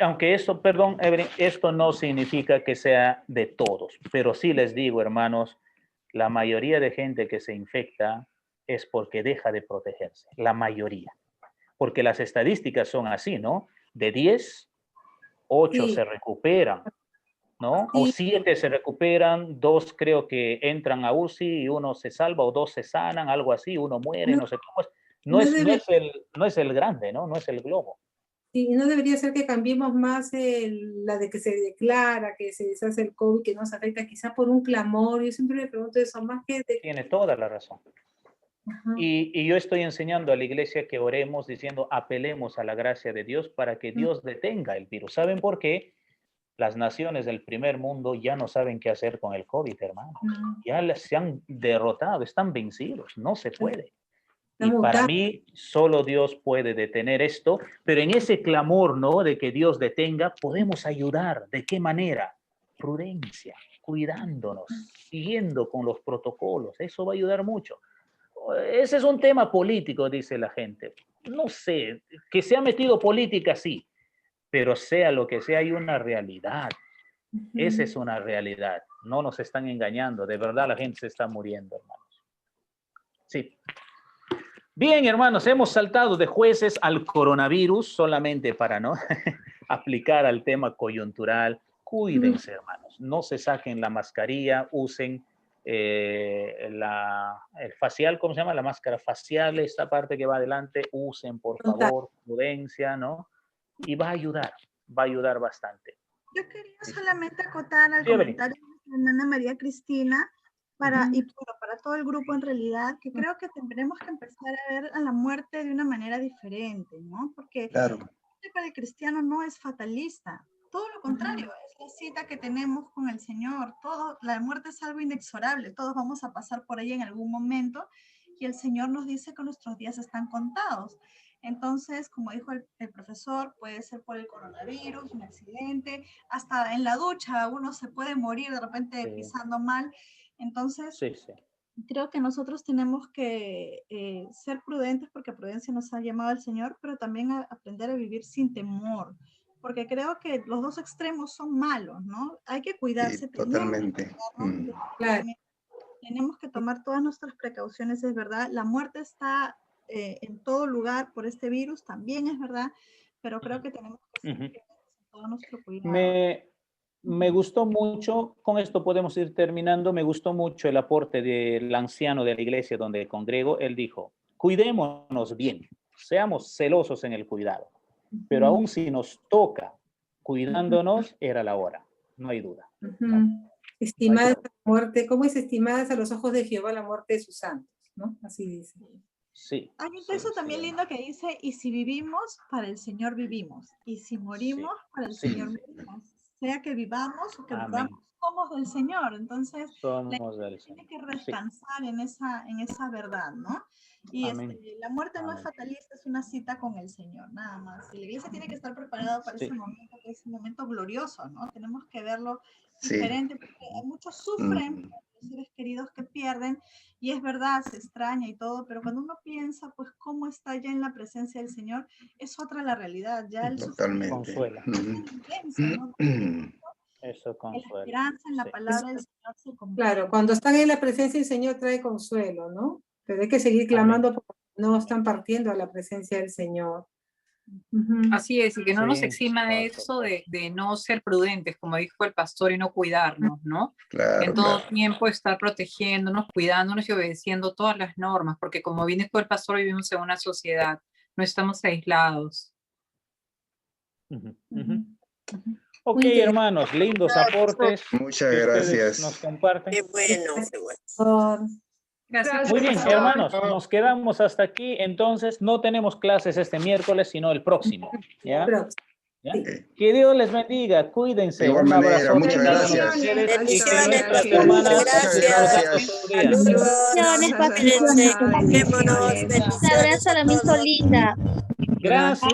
Aunque esto, perdón, Evelyn, esto no significa que sea de todos, pero sí les digo, hermanos, la mayoría de gente que se infecta es porque deja de protegerse, la mayoría. Porque las estadísticas son así, ¿no? De 10, 8 se recuperan, ¿no? O 7 se recuperan, 2 creo que entran a UCI y 1 se salva, o 2 se sanan, algo así, 1 muere, no sé cómo es. No es el grande, ¿no? No es el globo. Sí, no debería ser que cambiemos más la de que se declara, que se deshace el COVID, que nos afecta, quizá por un clamor. Yo siempre me pregunto eso, más que... Tiene toda la razón. Y yo estoy enseñando a la iglesia que oremos diciendo, apelemos a la gracia de Dios para que Dios detenga el virus. ¿Saben por qué? Las naciones del primer mundo ya no saben qué hacer con el COVID, hermano. Ya se han derrotado, están vencidos, no se puede. Y para mí, solo Dios puede detener esto, pero en ese clamor, ¿no?, de que Dios detenga, podemos ayudar. ¿De qué manera? Prudencia, cuidándonos, siguiendo con los protocolos. Eso va a ayudar mucho. Ese es un tema político, dice la gente. No sé, que se ha metido política, sí, pero sea lo que sea, hay una realidad. Esa es una realidad. No nos están engañando. De verdad, la gente se está muriendo, hermanos. Sí. Bien, hermanos, hemos saltado de jueces al coronavirus solamente para no aplicar al tema coyuntural. Cuídense, hermanos. No se saquen la mascarilla, usen el facial, ¿cómo se llama? La máscara facial, esta parte que va adelante, usen, por favor, prudencia, ¿no? Y va a ayudar bastante. Yo quería solamente acotar al comentario de la hermana María Cristina, y para todo el grupo en realidad, que creo que tendremos que empezar a ver a la muerte de una manera diferente, ¿no? Porque para el cristiano no es fatalista, todo lo contrario, es la cita que tenemos con el Señor. La muerte es algo inexorable, todos vamos a pasar por ella en algún momento, y el Señor nos dice que nuestros días están contados. Entonces, como dijo el profesor, puede ser por el coronavirus, un accidente, hasta en la ducha uno se puede morir de repente pisando mal. Entonces, creo que nosotros tenemos que ser prudentes, porque prudencia nos ha llamado el Señor, pero también aprender a vivir sin temor, porque creo que los dos extremos son malos, ¿no? Hay que cuidarse. Sí, totalmente. Tenemos que tomar todas nuestras precauciones, es verdad. La muerte está en todo lugar por este virus, también es verdad, pero creo que tenemos que ser todo nuestro cuidado. Me gustó mucho, con esto podemos ir terminando, me gustó mucho el aporte del anciano de la iglesia donde congrego. Él dijo, cuidémonos bien, seamos celosos en el cuidado. pero aún si nos toca cuidándonos, era la hora, no hay duda. Estimadas a la muerte, ¿cómo es estimadas a los ojos de Jehová la muerte de sus santos? ¿No? Así dice. Sí. Hay un texto también lindo que dice, y si vivimos, para el Señor vivimos, y si morimos, para el Señor morimos. Sea que vivamos o que muramos, somos del Señor. Entonces, tiene que descansar en esa verdad, ¿no? Y la muerte no es fatalista, es una cita con el Señor, nada más. Y la iglesia tiene que estar preparada para ese momento, que es un momento glorioso, ¿no? Tenemos que verlo diferente, porque muchos sufren por los seres queridos que pierden, y es verdad, se extraña y todo, pero cuando uno piensa, pues, cómo está ya en la presencia del Señor, es otra la realidad, ya el Totalmente. Consuela. intenso, ¿no? Eso consuela. La esperanza en la palabra del Señor se convierte. Claro, cuando están en la presencia del Señor trae consuelo, ¿no? Pero hay que seguir clamando porque no están partiendo a la presencia del Señor. Así es, y que no nos exima eso de no ser prudentes, como dijo el pastor, y no cuidarnos, ¿no? Claro, en todo tiempo estar protegiéndonos, cuidándonos y obedeciendo todas las normas, porque como bien dijo el pastor, vivimos en una sociedad, no estamos aislados. Ok, hermanos, lindos aportes. Muchas gracias. Nos comparten. Qué bueno, qué bueno. Gracias. Muy bien, hermanos, nos quedamos hasta aquí. Entonces, no tenemos clases este miércoles, sino el próximo. ¿Ya? ¿Ya? Que Dios les bendiga, cuídense. De igual Un manera, abrazo. muchas gracias. Bendiciones, cuídense. Un abrazo a la misma linda. Gracias.